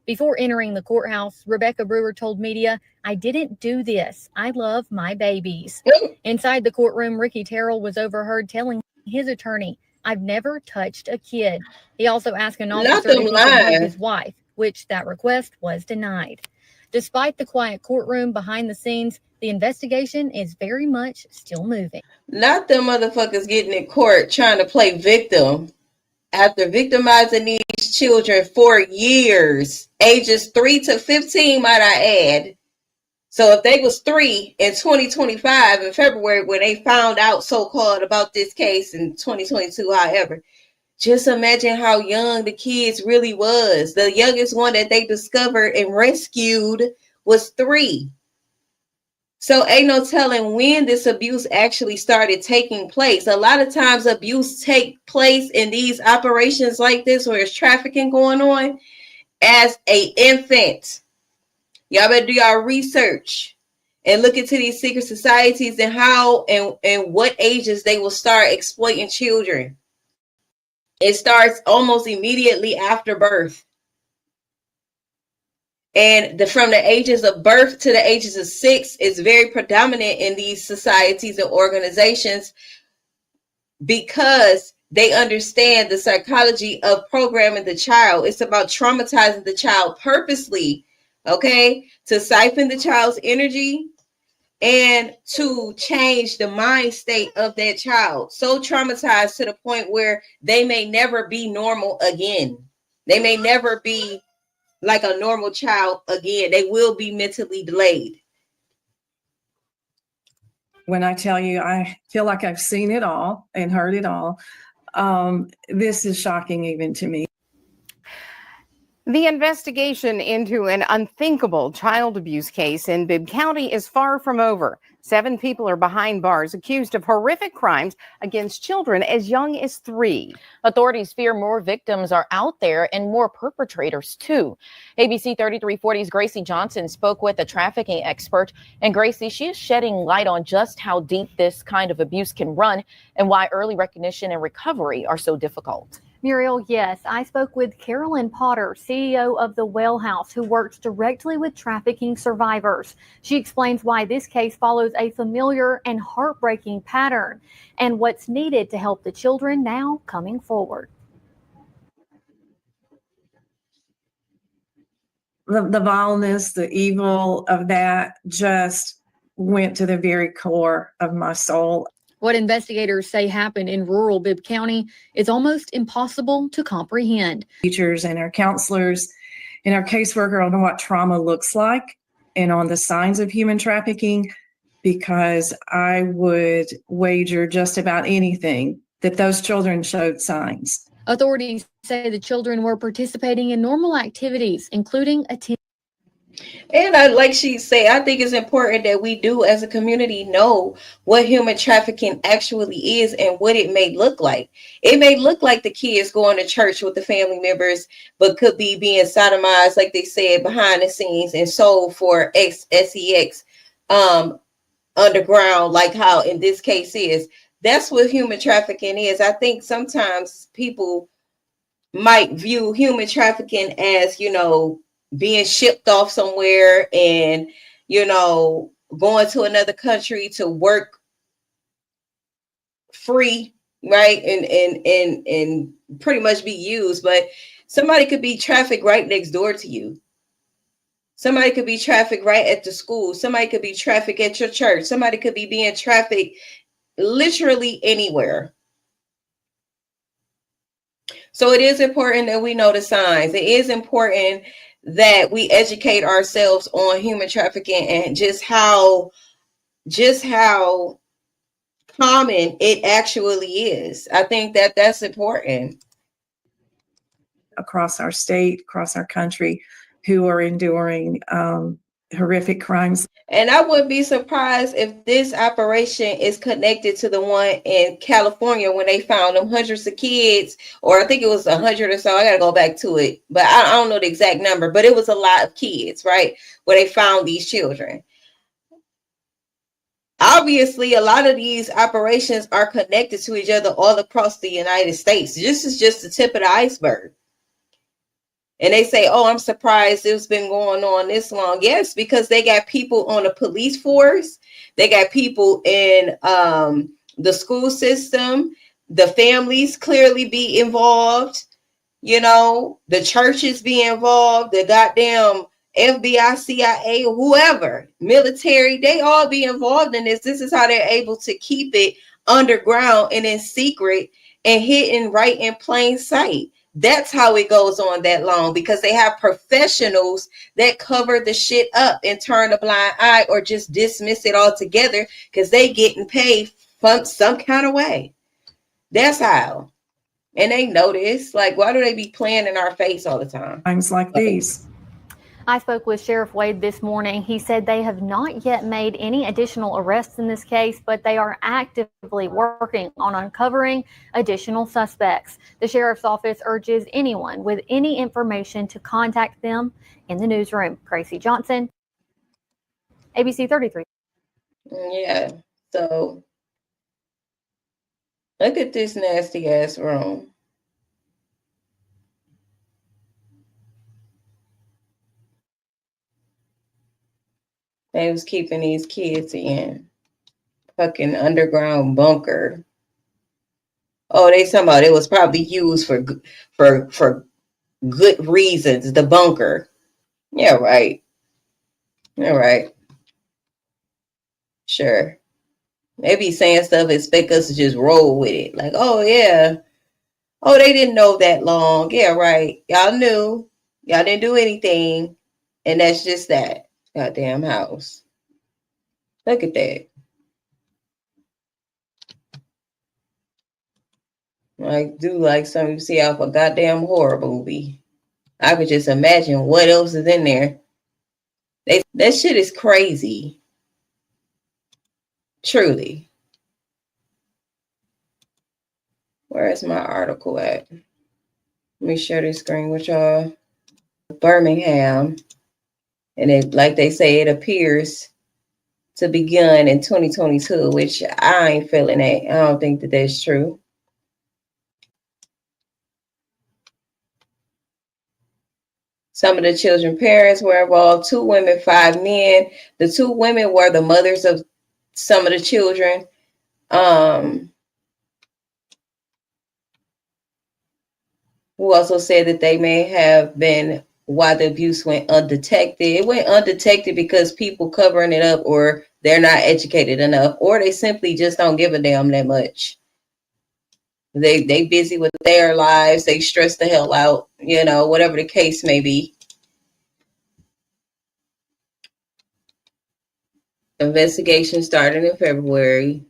Before entering the courthouse, Rebecca Brewer told media, "I didn't do this. I love my babies." Inside the courtroom, Ricky Terrell was overheard telling his attorney, "I've never touched a kid." He also asked an officer if he could hug his wife, which that request was denied. Despite the quiet courtroom behind the scenes, the investigation is very much still moving. Not them motherfuckers getting in court trying to play victim after victimizing these children for years, ages 3 to 15, might I add. So if they was 3 in 2025 in February when they found out so-called about this case in 2022, however, just imagine how young the kids really was. The youngest one that they discovered and rescued was 3. So ain't no telling when this abuse actually started taking place. A lot of times abuse take place in these operations like this where there's trafficking going on as an infant. Y'all better do y'all research and look into these secret societies and how and what ages they will start exploiting children. It starts almost immediately after birth. And from the ages of birth to the ages of 6 is very predominant in these societies and organizations because they understand the psychology of programming the child. It's about traumatizing the child purposely, okay, to siphon the child's energy and to change the mind state of that child. So traumatized to the point where they may never be normal again. They may never be like a normal child again. They will be mentally delayed. When I tell you, I feel like I've seen it all and heard it all. This is shocking even to me. The investigation into an unthinkable child abuse case in Bibb County is far from over. 7 people are behind bars accused of horrific crimes against children as young as 3. Authorities fear more victims are out there and more perpetrators too. ABC 3340's Gracie Johnson spoke with a trafficking expert. And Gracie, she is shedding light on just how deep this kind of abuse can run and why early recognition and recovery are so difficult. Muriel, yes, I spoke with Carolyn Potter, CEO of the Well House, who works directly with trafficking survivors. She explains why this case follows a familiar and heartbreaking pattern and what's needed to help the children now coming forward. the vileness, the evil of that just went to the very core of my soul. What investigators say happened in rural Bibb County is almost impossible to comprehend. Teachers and our counselors and our caseworker on what trauma looks like and on the signs of human trafficking, because I would wager just about anything that those children showed signs. Authorities say the children were participating in normal activities, including attending. And like she said, I think it's important that we do as a community know what human trafficking actually is and what it may look like. It may look like the kids going to church with the family members, but could be being sodomized, like they said, behind the scenes and sold for sex underground, like how in this case is. That's what human trafficking is. I think sometimes people might view human trafficking as, being shipped off somewhere and, going to another country to work free, right? And pretty much be used. But somebody could be trafficked right next door to you. Somebody could be trafficked right at the school. Somebody could be trafficked at your church. Somebody could be being trafficked literally anywhere. So it is important that we know the signs. It is important that we educate ourselves on human trafficking and just how common it actually is. I think that that's important. Across our state, across our country, who are enduring horrific crimes. And I wouldn't be surprised if this operation is connected to the one in California when they found them hundreds of kids, or I think it was 100 or so. I got to go back to it, but I don't know the exact number, but it was a lot of kids, right? Where they found these children. Obviously, a lot of these operations are connected to each other all across the United States. This is just the tip of the iceberg. And they say, oh, I'm surprised it's been going on this long. Yes, because they got people on the police force. They got people in the school system. The families clearly be involved. The churches be involved. The goddamn FBI, CIA, whoever, military, they all be involved in this. This is how they're able to keep it underground and in secret and hidden right in plain sight. That's how it goes on that long, because they have professionals that cover the shit up and turn a blind eye or just dismiss it altogether because they getting paid from some kind of way. That's how. And they know this. Like, why do they be playing in our face all the time? Times like these. I spoke with Sheriff Wade this morning. He said they have not yet made any additional arrests in this case, but they are actively working on uncovering additional suspects. The sheriff's office urges anyone with any information to contact them in the newsroom. Gracie Johnson, ABC 33. Yeah. So look at this nasty ass room. They was keeping these kids in fucking underground bunker. Oh, they talking about it was probably used for good reasons. The bunker. Yeah, right. Yeah, right. Sure. They be saying stuff, expect us to just roll with it. Like, oh yeah. Oh, they didn't know that long. Yeah, right. Y'all knew. Y'all didn't do anything. And that's just that. Goddamn house. Look at that. Like, do like something you see off a goddamn horror movie. I could just imagine what else is in there. That shit is crazy. Truly. Where is my article at? Let me share this screen with y'all. Birmingham. And it, like they say, it appears to begin in 2022, which I ain't feeling that. I don't think that that's true. Some of the children's parents were involved, 2 women, 5 men. The 2 women were the mothers of some of the children. Who also said that they may have been why the abuse went undetected. It went undetected because people covering it up, or they're not educated enough, or they simply just don't give a damn that much. They busy with their lives. They stress the hell out, whatever the case may be. Investigation started in February.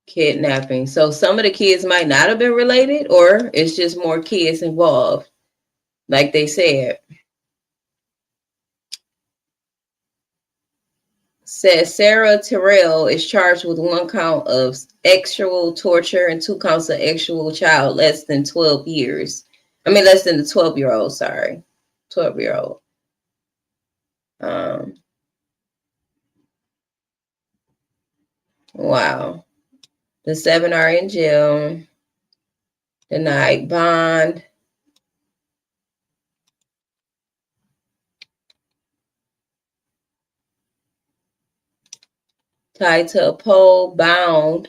Kidnapping. So some of the kids might not have been related, or it's just more kids involved, like they said. Says Sarah Terrell is charged with 1 count of sexual torture and 2 counts of actual child less than 12 years. Less than the 12-year-old, sorry. 12-year-old. Wow. The 7 are in jail. Denied bond. Tied to a pole, bound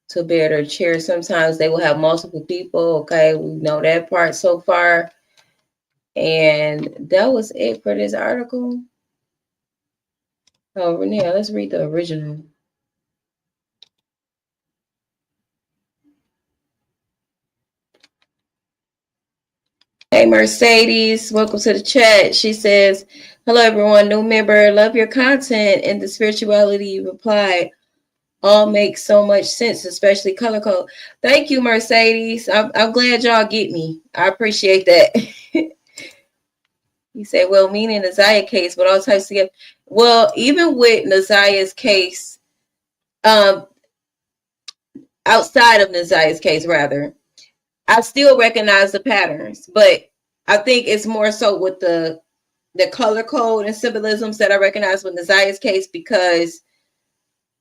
to bear their chair. Sometimes they will have multiple people. Okay, we know that part so far. And that was it for this article. Oh, Renee, let's read the original. Hey, Mercedes, welcome to the chat. She says, hello, everyone. New member, love your content and the spirituality you replied. All makes so much sense, especially color code. Thank you, Mercedes. I'm glad y'all get me. I appreciate that. You say, well, meaning Naziah case, but all types together. Well, even with Naziah's case, outside of Naziah's case, rather, I still recognize the patterns, but I think it's more so with the color code and symbolisms that I recognize with Naziah's case, because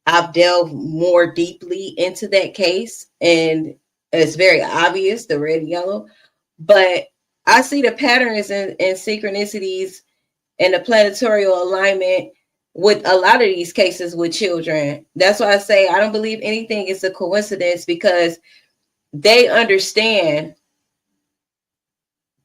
I've delved more deeply into that case, and it's very obvious, the red and yellow. But I see the patterns and synchronicities and the planetary alignment with a lot of these cases with children. That's why I say I don't believe anything is a coincidence, because they understand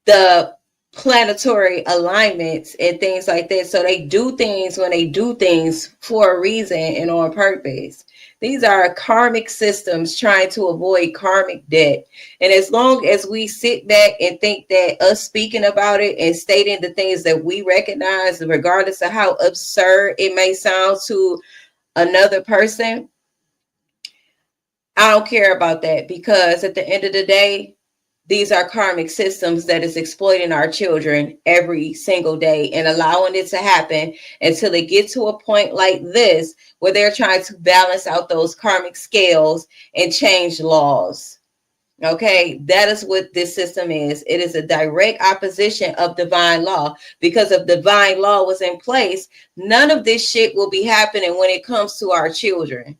the planetary alignments and things like that. So they do things when they do things for a reason and on purpose. These are karmic systems trying to avoid karmic debt. And as long as we sit back and think that us speaking about it and stating the things that we recognize, regardless of how absurd it may sound to another person, I don't care about that, because at the end of the day, these are karmic systems that is exploiting our children every single day and allowing it to happen until they get to a point like this where they're trying to balance out those karmic scales and change laws. Okay, that is what this system is. It is a direct opposition of divine law, because if divine law was in place, none of this shit will be happening when it comes to our children.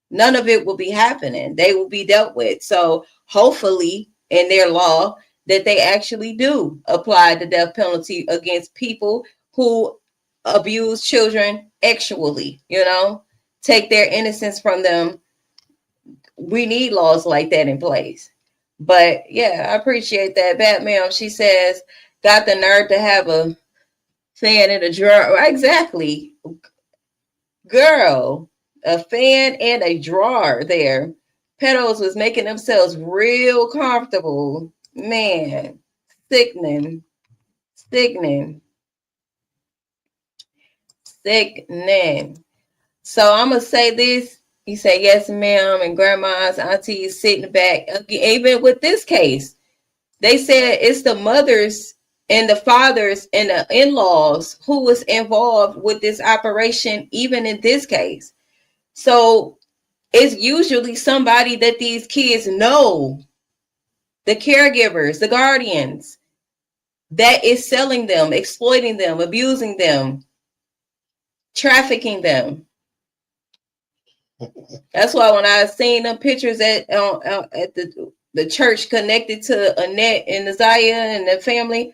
None of it will be happening. They will be dealt with. So hopefully in their law that they actually do apply the death penalty against people who abuse children actually, take their innocence from them. We need laws like that in place. But yeah, I appreciate that. Batman, she says, got the nerve to have a fan in a drawer. Exactly. Girl, a fan and a drawer there. Pedos was making themselves real comfortable. Man, sickening. So I'm going to say this. You say, yes, ma'am, and grandmas, aunties sitting back. Even with this case, they said it's the mothers and the fathers and the in-laws who was involved with this operation, even in this case. So it's usually somebody that these kids know, the caregivers, the guardians, that is selling them, exploiting them, abusing them, trafficking them. That's why when I seen them pictures at the church connected to Annette and Naziah and the family,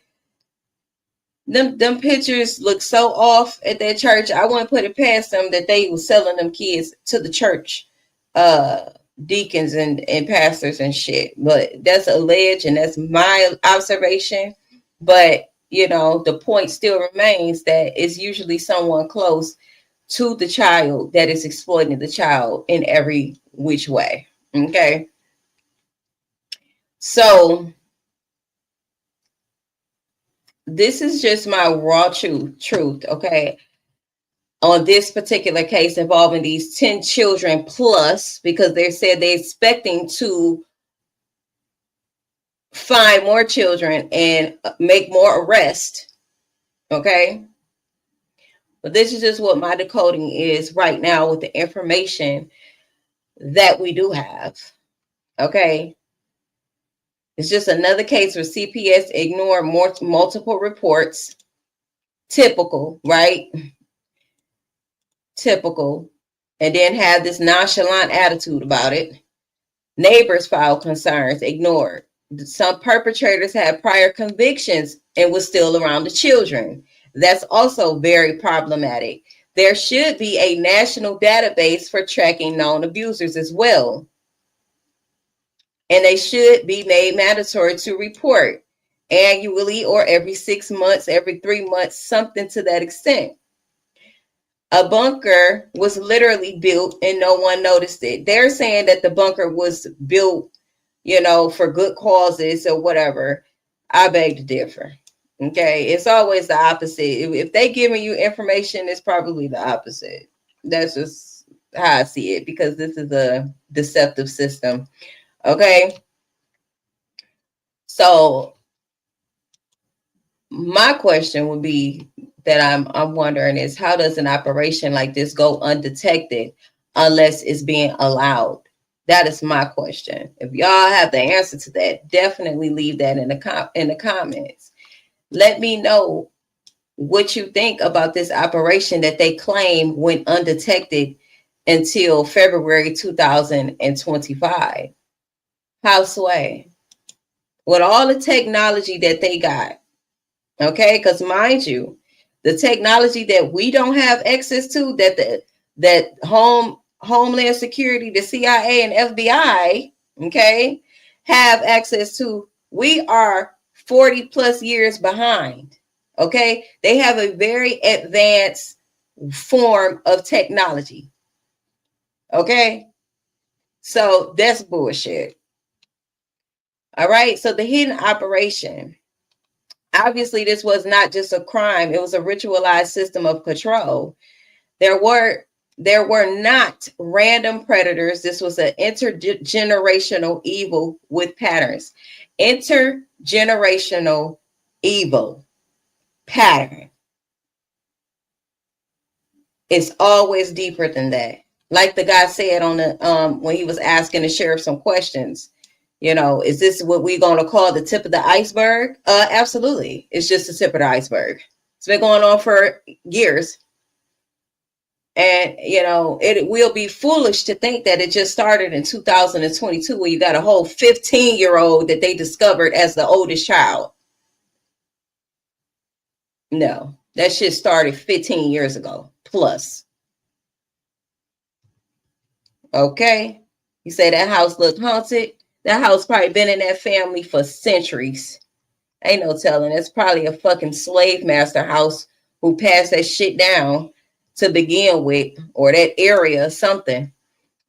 them pictures look so off at that church. I wouldn't put it past them that they was selling them kids to the church deacons and pastors and shit. But that's alleged, and that's my observation. But you know, the point still remains that it's usually someone close to the child that is exploiting the child in every which way. Okay, so this is just my raw truth. Okay, on this particular case involving these 10 children plus, because they said they're expecting to find more children and make more arrests. Okay, but this is just what my decoding is right now with the information that we do have. Okay, it's just another case where CPS ignored multiple reports. Typical, right? Typical. And then have this nonchalant attitude about it. Neighbors filed concerns, ignored. Some perpetrators had prior convictions and was still around the children. That's also very problematic. There should be a national database for tracking known abusers as well. And they should be made mandatory to report annually or every 6 months, every 3 months, something to that extent. A bunker was literally built and no one noticed it. They're saying that the bunker was built, you know, for good causes or whatever. I beg to differ. Okay, it's always the opposite. If they giving you information, it's probably the opposite. That's just how I see it, because this is a deceptive system. Okay, so my question would be that I'm wondering is, how does an operation like this go undetected unless it's being allowed? That is my question. If y'all have the answer to that, definitely leave that in the comments. Let me know what you think about this operation that they claim went undetected until February 2025. Houseway, with all the technology that they got, okay, because mind you, the technology that we don't have access to, that Homeland Security, the CIA, and FBI, okay, have access to, we are 40 plus years behind. Okay, they have a very advanced form of technology. Okay, so that's bullshit. All right, so the hidden operation. Obviously, this was not just a crime. It was a ritualized system of control. There were not random predators. This was an intergenerational evil with patterns. Intergenerational evil pattern. It's always deeper than that. Like the guy said on the when he was asking the sheriff some questions. You know, is this what we're going to call the tip of the iceberg? Absolutely. It's just the tip of the iceberg. It's been going on for years. And, you know, it will be foolish to think that it just started in 2022 when you got a whole 15-year-old that they discovered as the oldest child. No, that shit started 15 years ago plus. Okay. You say that house looked haunted? That house probably been in that family for centuries. Ain't no telling. It's probably a fucking slave master house who passed that shit down to begin with, or that area or something.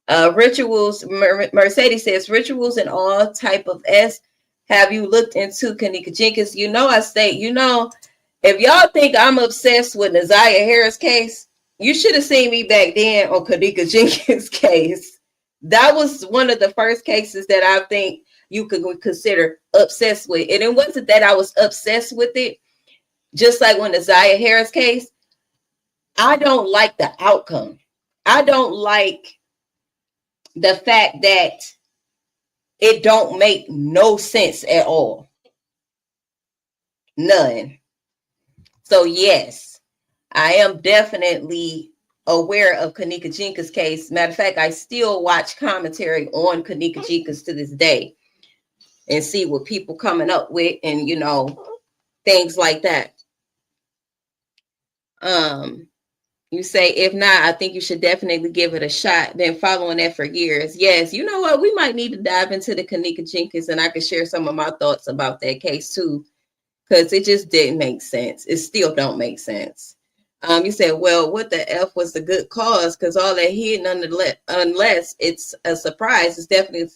Rituals, Mercedes says, rituals and all type of S. Have you looked into Kanika Jenkins? You know, I state, you know, if y'all think I'm obsessed with Naziah Harris case, you should have seen me back then on Kanika Jenkins case. That was one of the first cases that I think you could consider obsessed with. And it wasn't that I was obsessed with it. Just like when the Naziah Harris case, I don't like the outcome. I don't like the fact that it don't make no sense at all. None. So yes, I am definitely aware of Kanika Jenkins' case. Matter of fact, I still watch commentary on Kanika Jenkins to this day and see what people coming up with, and you know, things like that. You say, if not, I think you should definitely give it a shot. Been following that for years. Yes, you know what? We might need to dive into the Kanika Jenkins, and I could share some of my thoughts about that case too, because it just didn't make sense. It still don't make sense. You said, well, what the F was the good cause? Because all that hidden unless it's a surprise, it's definitely,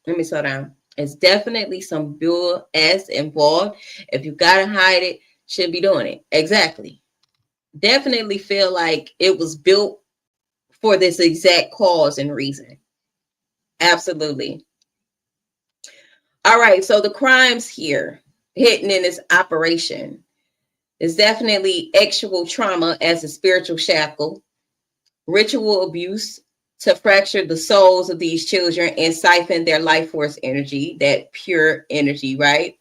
let me slow down. It's definitely some bull ass involved. If you got to hide it, shouldn't be doing it. Exactly. Definitely feel like it was built for this exact cause and reason. Absolutely. All right. So the crimes here hidden in this operation is definitely actual trauma as a spiritual shackle, ritual abuse to fracture the souls of these children and siphon their life force energy, that pure energy, right?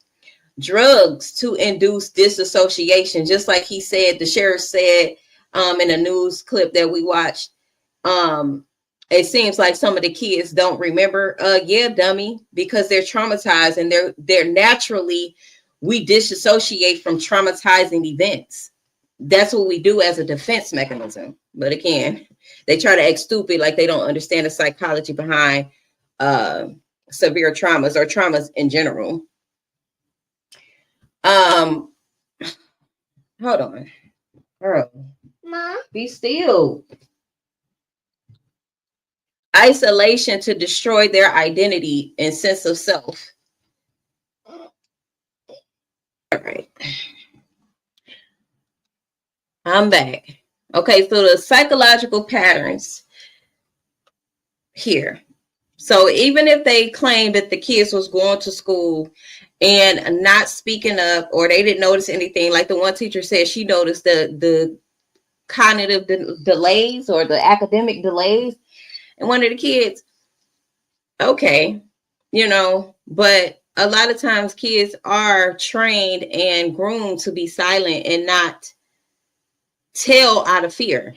Drugs to induce disassociation, just like he said, the sheriff said in a news clip that we watched. It seems like some of the kids don't remember. Yeah, dummy, because they're traumatized and they're naturally, we disassociate from traumatizing events. That's what we do as a defense mechanism. But again, they try to act stupid like they don't understand the psychology behind severe traumas or traumas in general. Hold on. Girl. Mom. Be still. Isolation to destroy their identity and sense of self. All right. I'm back. Okay, so the psychological patterns here. So even if they claim that the kids was going to school and not speaking up, or they didn't notice anything, like the one teacher said she noticed the cognitive delays or the academic delays in one of the kids. Okay, but a lot of times kids are trained and groomed to be silent and not tell out of fear.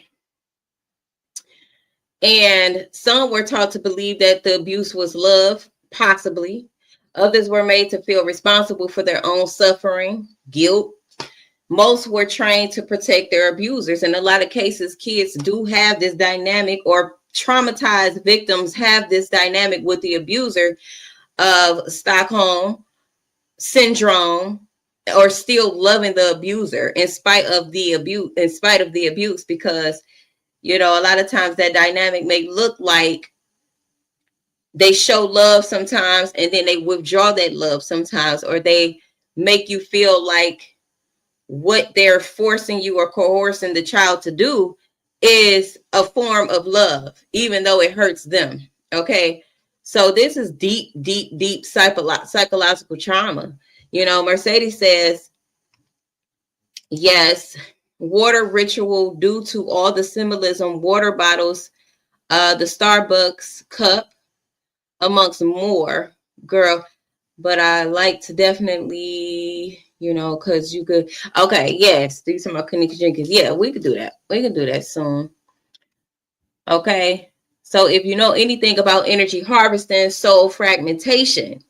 And some were taught to believe that the abuse was love, possibly. Others were made to feel responsible for their own suffering, guilt. Most were trained to protect their abusers. In a lot of cases, kids do have this dynamic, or traumatized victims have this dynamic with the abuser of Stockholm syndrome, or still loving the abuser in spite of the abuse, because a lot of times that dynamic may look like they show love sometimes and then they withdraw that love sometimes, or they make you feel like what they're forcing you or coercing the child to do is a form of love, even though it hurts them. Okay. So this is deep psychological trauma. Mercedes says, yes, water ritual due to all the symbolism, water bottles, the Starbucks cup, amongst more, girl. But I like to definitely, because you could. Okay, yes, do some of Kanika Jenkins. Yeah, we could do that. We can do that soon. Okay, so if you know anything about energy harvesting, soul fragmentation,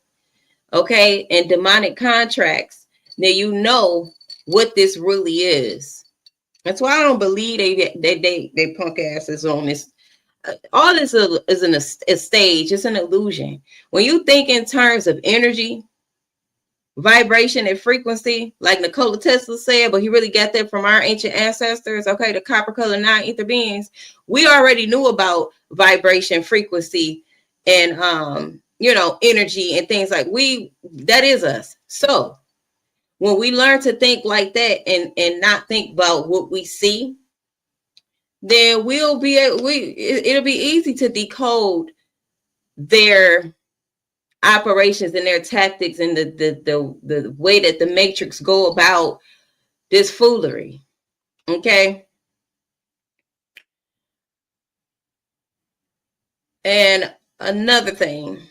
okay, and demonic contracts, then you know what this really is. That's why I don't believe they punk asses on this. All this is a stage. It's an illusion. When you think in terms of energy, vibration, and frequency, like Nikola Tesla said, but he really got that from our ancient ancestors. Okay, the copper color non-ether beings. We already knew about vibration, frequency, and energy and things like that is us. So when we learn to think like that and not think about what we see, then it'll be easy to decode their operations and their tactics and the way that the matrix go about this foolery. Okay. And another thing,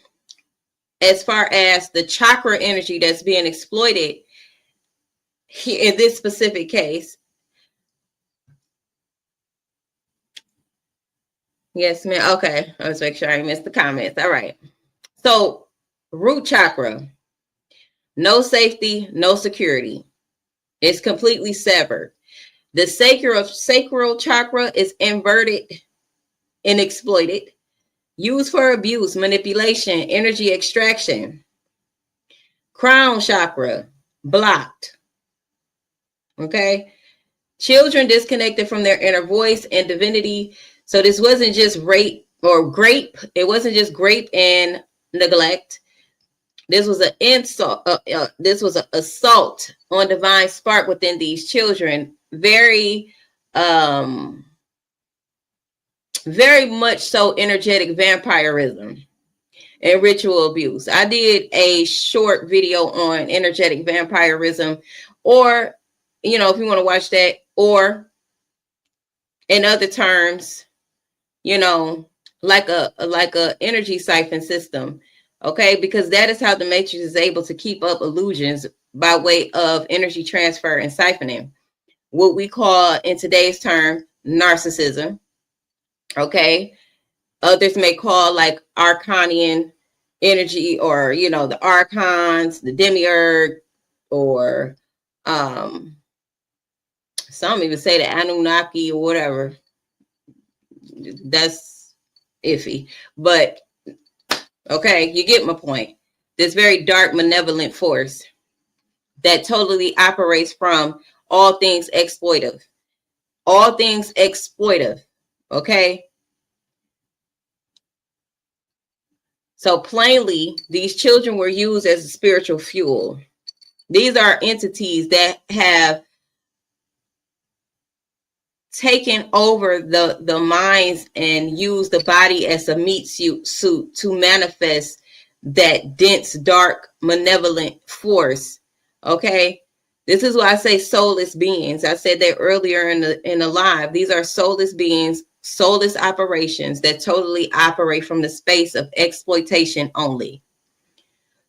as far as the chakra energy that's being exploited here in this specific case. Yes, ma'am. Okay. Let's make sure I missed the comments. All right. So root chakra, no safety, no security. It's completely severed. The sacral chakra is inverted and exploited, used for abuse, manipulation, energy extraction. Crown chakra blocked. Okay. Children disconnected from their inner voice and divinity. So this wasn't just rape or grape. It wasn't just grape and neglect. This was an insult. This was an assault on divine spark within these children. Very much so energetic vampirism and ritual abuse. I did a short video on energetic vampirism, or, you know, if you want to watch that, or in other terms, you know, like a energy siphon system. Okay, because that is how the matrix is able to keep up illusions by way of energy transfer and siphoning, what we call in today's term narcissism. Okay, others may call like arcanian energy, or, you know, the archons, the demiurge, or some even say the Anunnaki or whatever. That's iffy, but okay, you get my point. This very dark, malevolent force that totally operates from all things exploitive. All things exploitive. Okay. So plainly, these children were used as a spiritual fuel. These are entities that have taken over the minds and used the body as a meat suit to manifest that dense, dark, malevolent force. Okay. This is why I say soulless beings. I said that earlier in the live. These are soulless beings, soulless operations that totally operate from the space of exploitation only.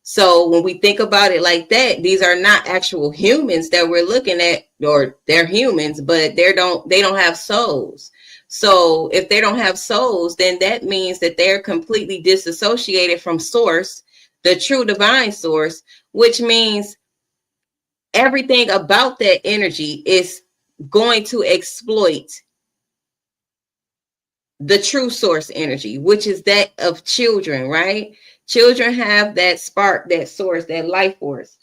So when we think about it like that, these are not actual humans that we're looking at, or they're humans, but they don't have souls. So if they don't have souls, then that means that they're completely disassociated from source, the true divine source, which means everything about that energy is going to exploit the true source energy, which is that of children, right? Children have that spark, that source, that life force.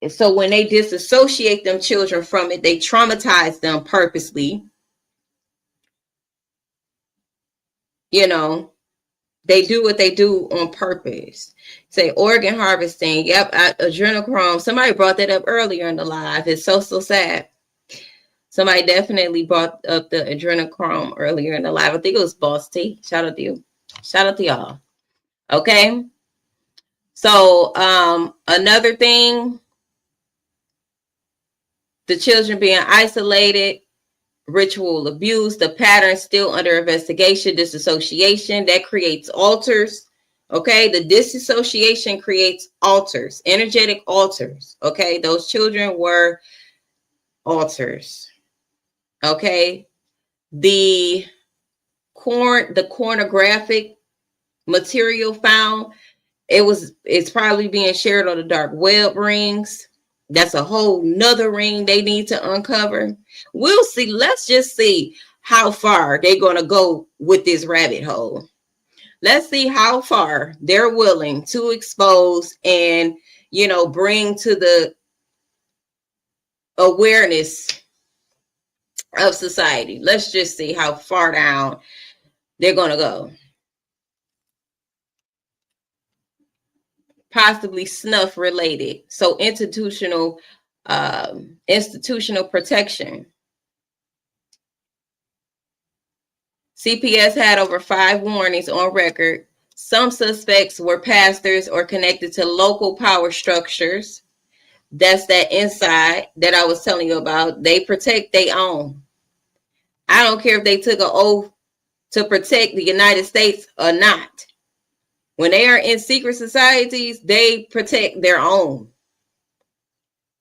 And so when they disassociate them children from it, they traumatize them purposely. You know, they do what they do on purpose. Say organ harvesting. Yep, adrenochrome. Somebody brought that up earlier in the live. It's so sad. Somebody definitely brought up the adrenochrome earlier in the live. I think it was Boss T. Shout out to you. Shout out to y'all. Okay. So another thing, the children being isolated, ritual abuse, the pattern still under investigation, disassociation, that creates altars. Okay. The disassociation creates altars, energetic altars. Okay. Those children were altars. Okay. The pornographic material found, it's probably being shared on the dark web rings. That's a whole nother ring they need to uncover. We'll see. Let's just see how far they're going to go with this rabbit hole. Let's see how far they're willing to expose and, you know, bring to the awareness of society. Let's just see how far down they're going to go. Possibly snuff related. So institutional protection. CPS had over 5 warnings on record. Some suspects were pastors or connected to local power structures. That's that inside that I was telling you about. They protect their own. I don't care if they took an oath to protect the United States or not. When they are in secret societies, they protect their own.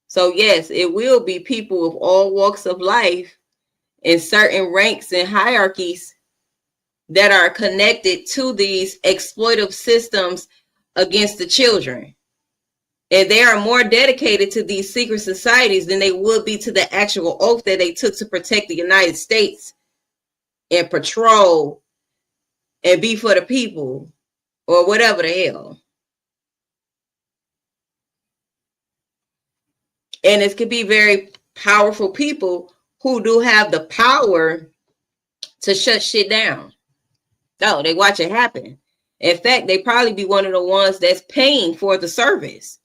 So yes, it will be people of all walks of life in certain ranks and hierarchies that are connected to these exploitive systems against the children. And they are more dedicated to these secret societies than they would be to the actual oath that they took to protect the United States and patrol and be for the people or whatever the hell. And it could be very powerful people who do have the power to shut shit down. No, they watch it happen. In fact, they probably be one of the ones that's paying for the service.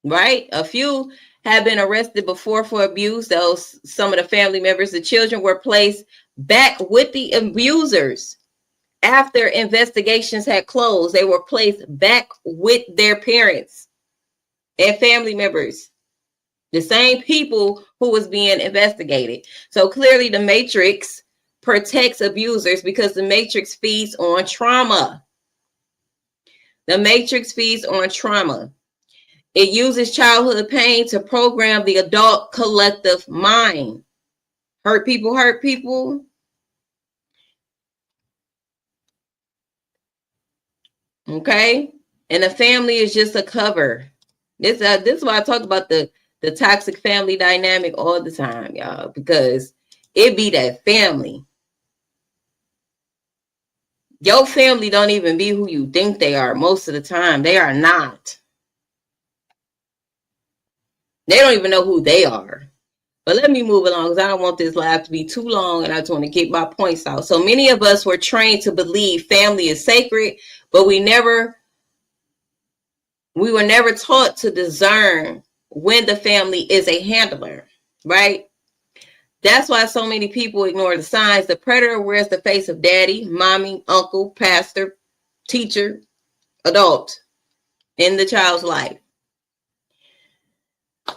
Right? A few have been arrested before for abuse. Those, some of the family members, the children were placed back with the abusers. After investigations had closed, they were placed back with their parents and family members. The same people who was being investigated. So clearly the Matrix protects abusers because the Matrix feeds on trauma. The Matrix feeds on trauma. It uses childhood pain to program the adult collective mind. Hurt people hurt people. Okay? And the family is just a cover. This is why I talk about the toxic family dynamic all the time, y'all, because it be that family. Your family don't even be who you think they are most of the time. They are not. They don't even know who they are. But let me move along because I don't want this live to be too long and I just want to get my points out. So many of us were trained to believe family is sacred, but we were never taught to discern when the family is a handler, right? That's why so many people ignore the signs. The predator wears the face of daddy, mommy, uncle, pastor, teacher, adult in the child's life.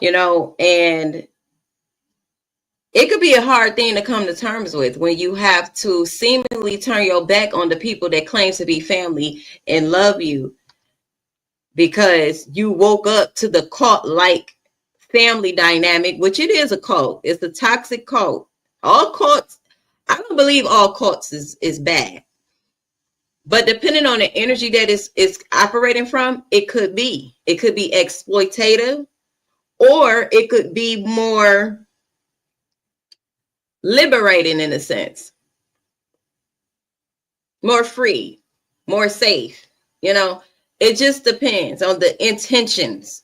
You know, and it could be a hard thing to come to terms with when you have to seemingly turn your back on the people that claim to be family and love you because you woke up to the cult-like family dynamic, which it is a cult. It's a toxic cult. All cults, I don't believe all cults is bad. But depending on the energy that is operating from, it could be. It could be exploitative, or it could be more liberating in a sense. More free, more safe. You know, it just depends on the intentions.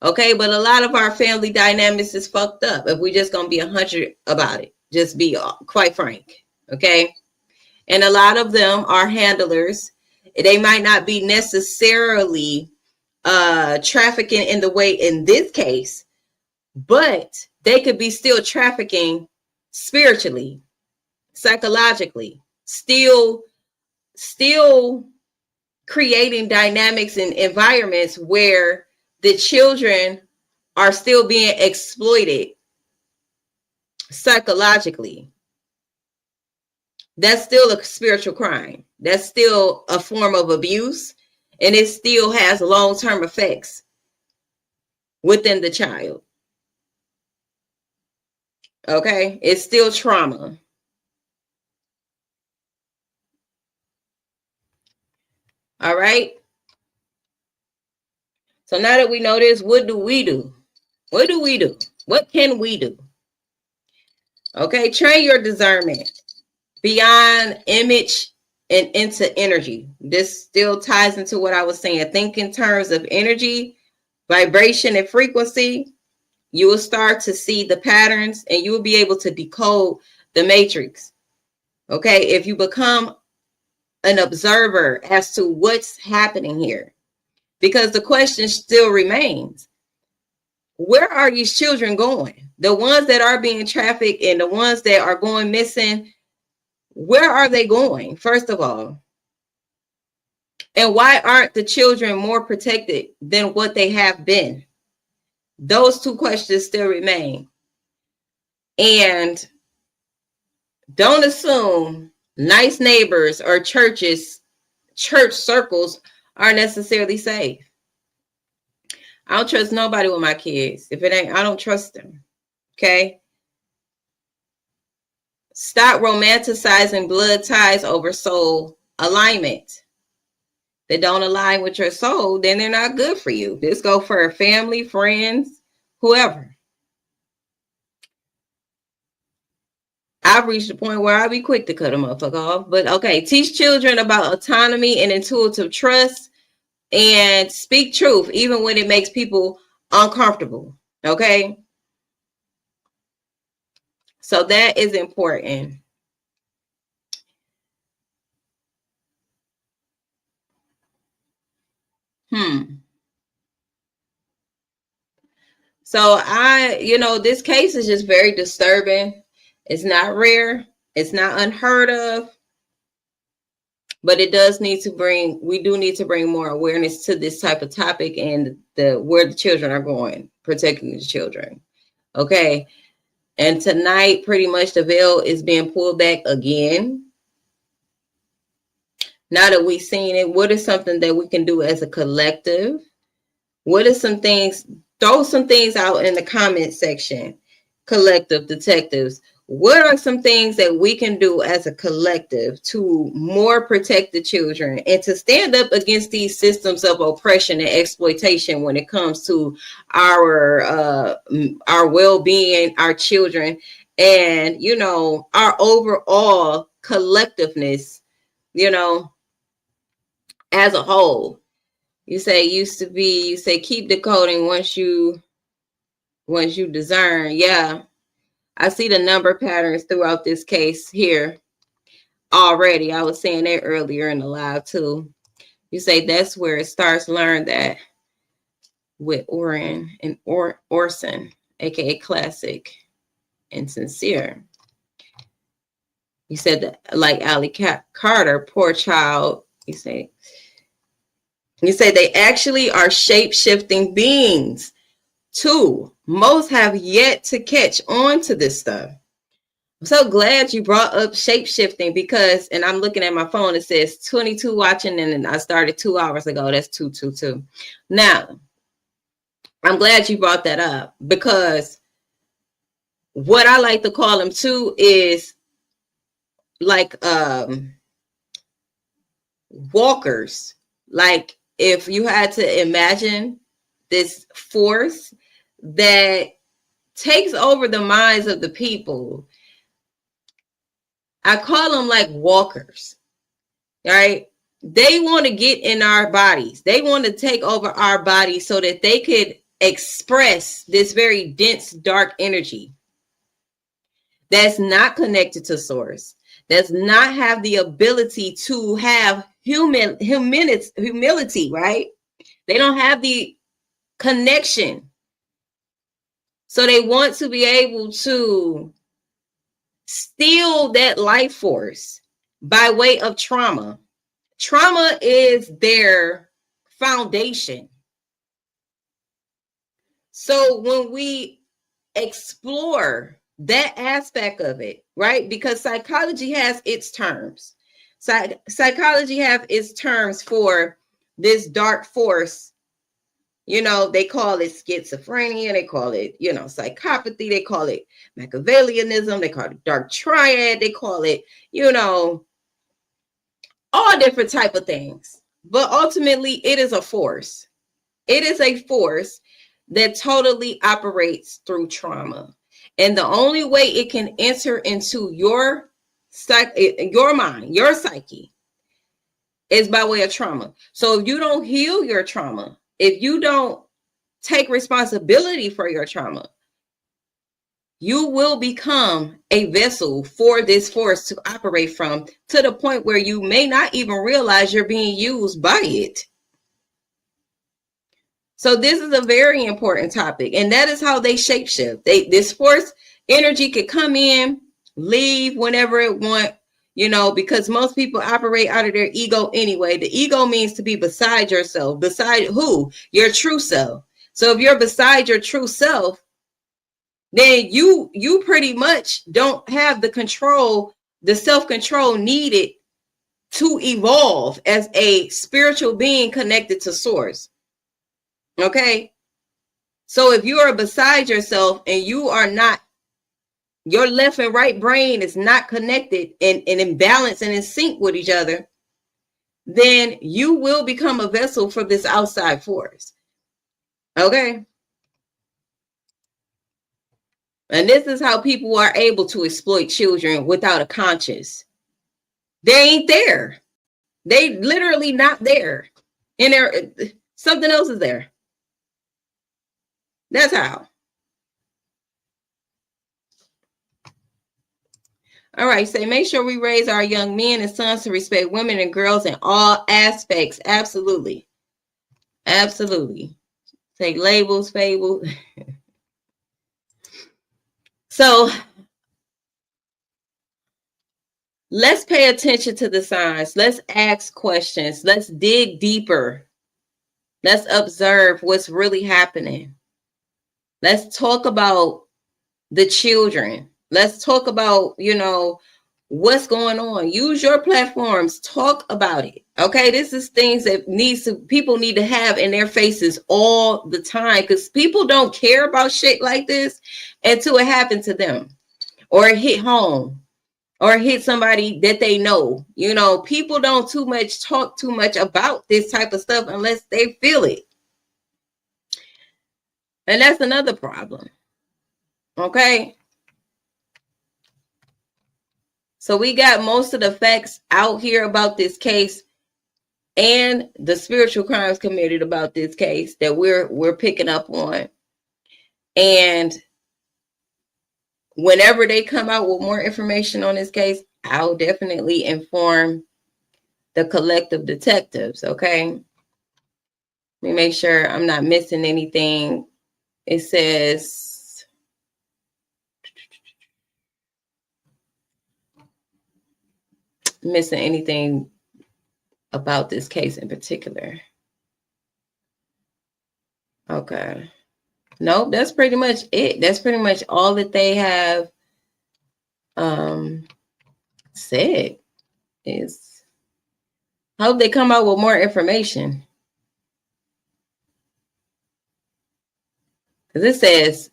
Okay, but a lot of our family dynamics is fucked up. If we just gonna be 100 about it, just be quite frank. Okay, and a lot of them are handlers. They might not be necessarily trafficking in the way in this case, but they could be still trafficking spiritually, psychologically, still creating dynamics and environments where the children are still being exploited psychologically. That's still a spiritual crime. That's still a form of abuse, and it still has long-term effects within the child. Okay, it's still trauma. All right. So now that we know this, what do we do? What do we do? What can we do? Okay, train your discernment beyond image and into energy. This still ties into what I was saying. Think in terms of energy, vibration, and frequency. You will start to see the patterns and you will be able to decode the matrix. Okay, if you become an observer as to what's happening here, because the question still remains, where are these children going? The ones that are being trafficked and the ones that are going missing, where are they going, first of all? And why aren't the children more protected than what they have been? Those two questions still remain. And don't assume nice neighbors or church circles are necessarily safe. I don't trust nobody with my kids. If it ain't, I don't trust them. Okay? Stop romanticizing blood ties over soul alignment. that don't align with your soul, then they're not good for you. This go for family, friends, whoever. I've reached the point where I'll be quick to cut a motherfucker off. But okay, teach children about autonomy and intuitive trust, and speak truth, even when it makes people uncomfortable. Okay. So that is important. So this case is just very disturbing. It's not rare. It's not unheard of. But we do need to bring more awareness to this type of topic and where the children are going, protecting the children. Okay. And tonight, pretty much the veil is being pulled back again. Now that we've seen it, what is something that we can do as a collective? What are some things? Throw some things out in the comment section, collective detectives. What are some things that we can do as a collective to more protect the children and to stand up against these systems of oppression and exploitation when it comes to our well-being, our children, and our overall collectiveness, as a whole. You say keep decoding once you discern. Yeah. I see the number patterns throughout this case here already. I was saying that earlier in the live too. You say that's where it starts. Learn that with Orrin and Orson, aka Classic and Sincere. You said that, like Allie Carter, poor child. You say they actually are shape-shifting beings too. Most have yet to catch on to this stuff. I'm so glad you brought up shape-shifting because, and I'm looking at my phone, it says 22 watching, and I started 2 hours ago. That's 222. Now, I'm glad you brought that up because what I like to call them too is like walkers. Like if you had to imagine this force that takes over the minds of the people, I call them like walkers, right? They want to get in our bodies. They want to take over our bodies so that they could express this very dense, dark energy that's not connected to source, does not have the ability to have humility, right? They don't have the connection. So they want to be able to steal that life force by way of trauma. Trauma is their foundation. So when we explore that aspect of it, right? Because psychology has its terms. Psychology have its terms for this dark force. They call it schizophrenia. They call it, psychopathy. They call it Machiavellianism. They call it dark triad. They call it, all different type of things. But ultimately, it is a force. It is a force that totally operates through trauma. And the only way it can enter into your mind, your psyche, is by way of trauma. So if you don't heal your trauma, if you don't take responsibility for your trauma, you will become a vessel for this force to operate from, to the point where you may not even realize you're being used by it. So this is a very important topic, and that is how they shapeshift. This force energy could come in, leave whenever it want, because most people operate out of their ego anyway. The ego means to be beside yourself. Beside who? Your true self. So if you're beside your true self, then you pretty much don't have the control, the self-control needed to evolve as a spiritual being connected to source. Okay. So if you are beside yourself and you are not, your left and right brain is not connected and in balance and in sync with each other, then you will become a vessel for this outside force. Okay? And this is how people are able to exploit children without a conscience. They ain't there. They literally not there. And there, something else is there. That's how. All right, so make sure we raise our young men and sons to respect women and girls in all aspects. Absolutely. Absolutely. Take labels, fables. So let's pay attention to the signs. Let's ask questions. Let's dig deeper. Let's observe what's really happening. Let's talk about the children. Let's talk about, what's going on. Use your platforms. Talk about it. Okay, this is things that people need to have in their faces all the time, because people don't care about shit like this until it happened to them, or it hit home, or hit somebody that they know. People don't talk too much about this type of stuff unless they feel it. And that's another problem. Okay. So we got most of the facts out here about this case and the spiritual crimes committed about this case that we're picking up on. And whenever they come out with more information on this case, I'll definitely inform the collective detectives. Okay. Let me make sure I'm not missing anything. It says missing anything about this case in particular. Okay. Nope, that's pretty much it. That's pretty much all that they have said. Is I hope they come out with more information. Because it says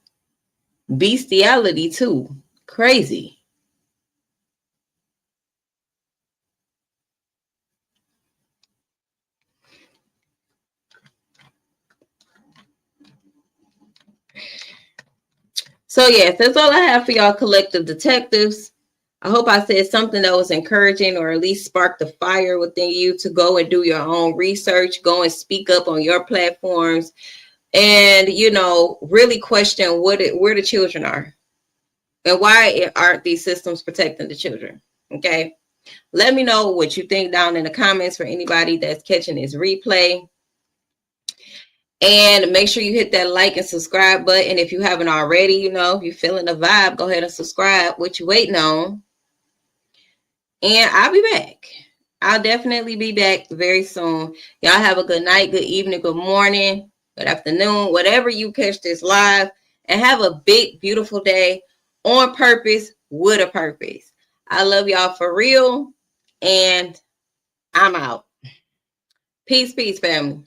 bestiality too. Crazy. So yes, that's all I have for y'all collective detectives. I hope I said something that was encouraging, or at least sparked a fire within you to go and do your own research, go and speak up on your platforms, and really question where the children are and why aren't these systems protecting the children. Okay, let me know what you think down in the comments for anybody that's catching this replay. And make sure you hit that like and subscribe button if you haven't already. If you're feeling the vibe, go ahead and subscribe. What you waiting on? And I'll be back. I'll definitely be back very soon. Y'all have a good night, good evening, good morning, good afternoon, whatever you catch this live. And have a big, beautiful day on purpose, with a purpose. I love y'all for real. And I'm out. Peace, peace, family.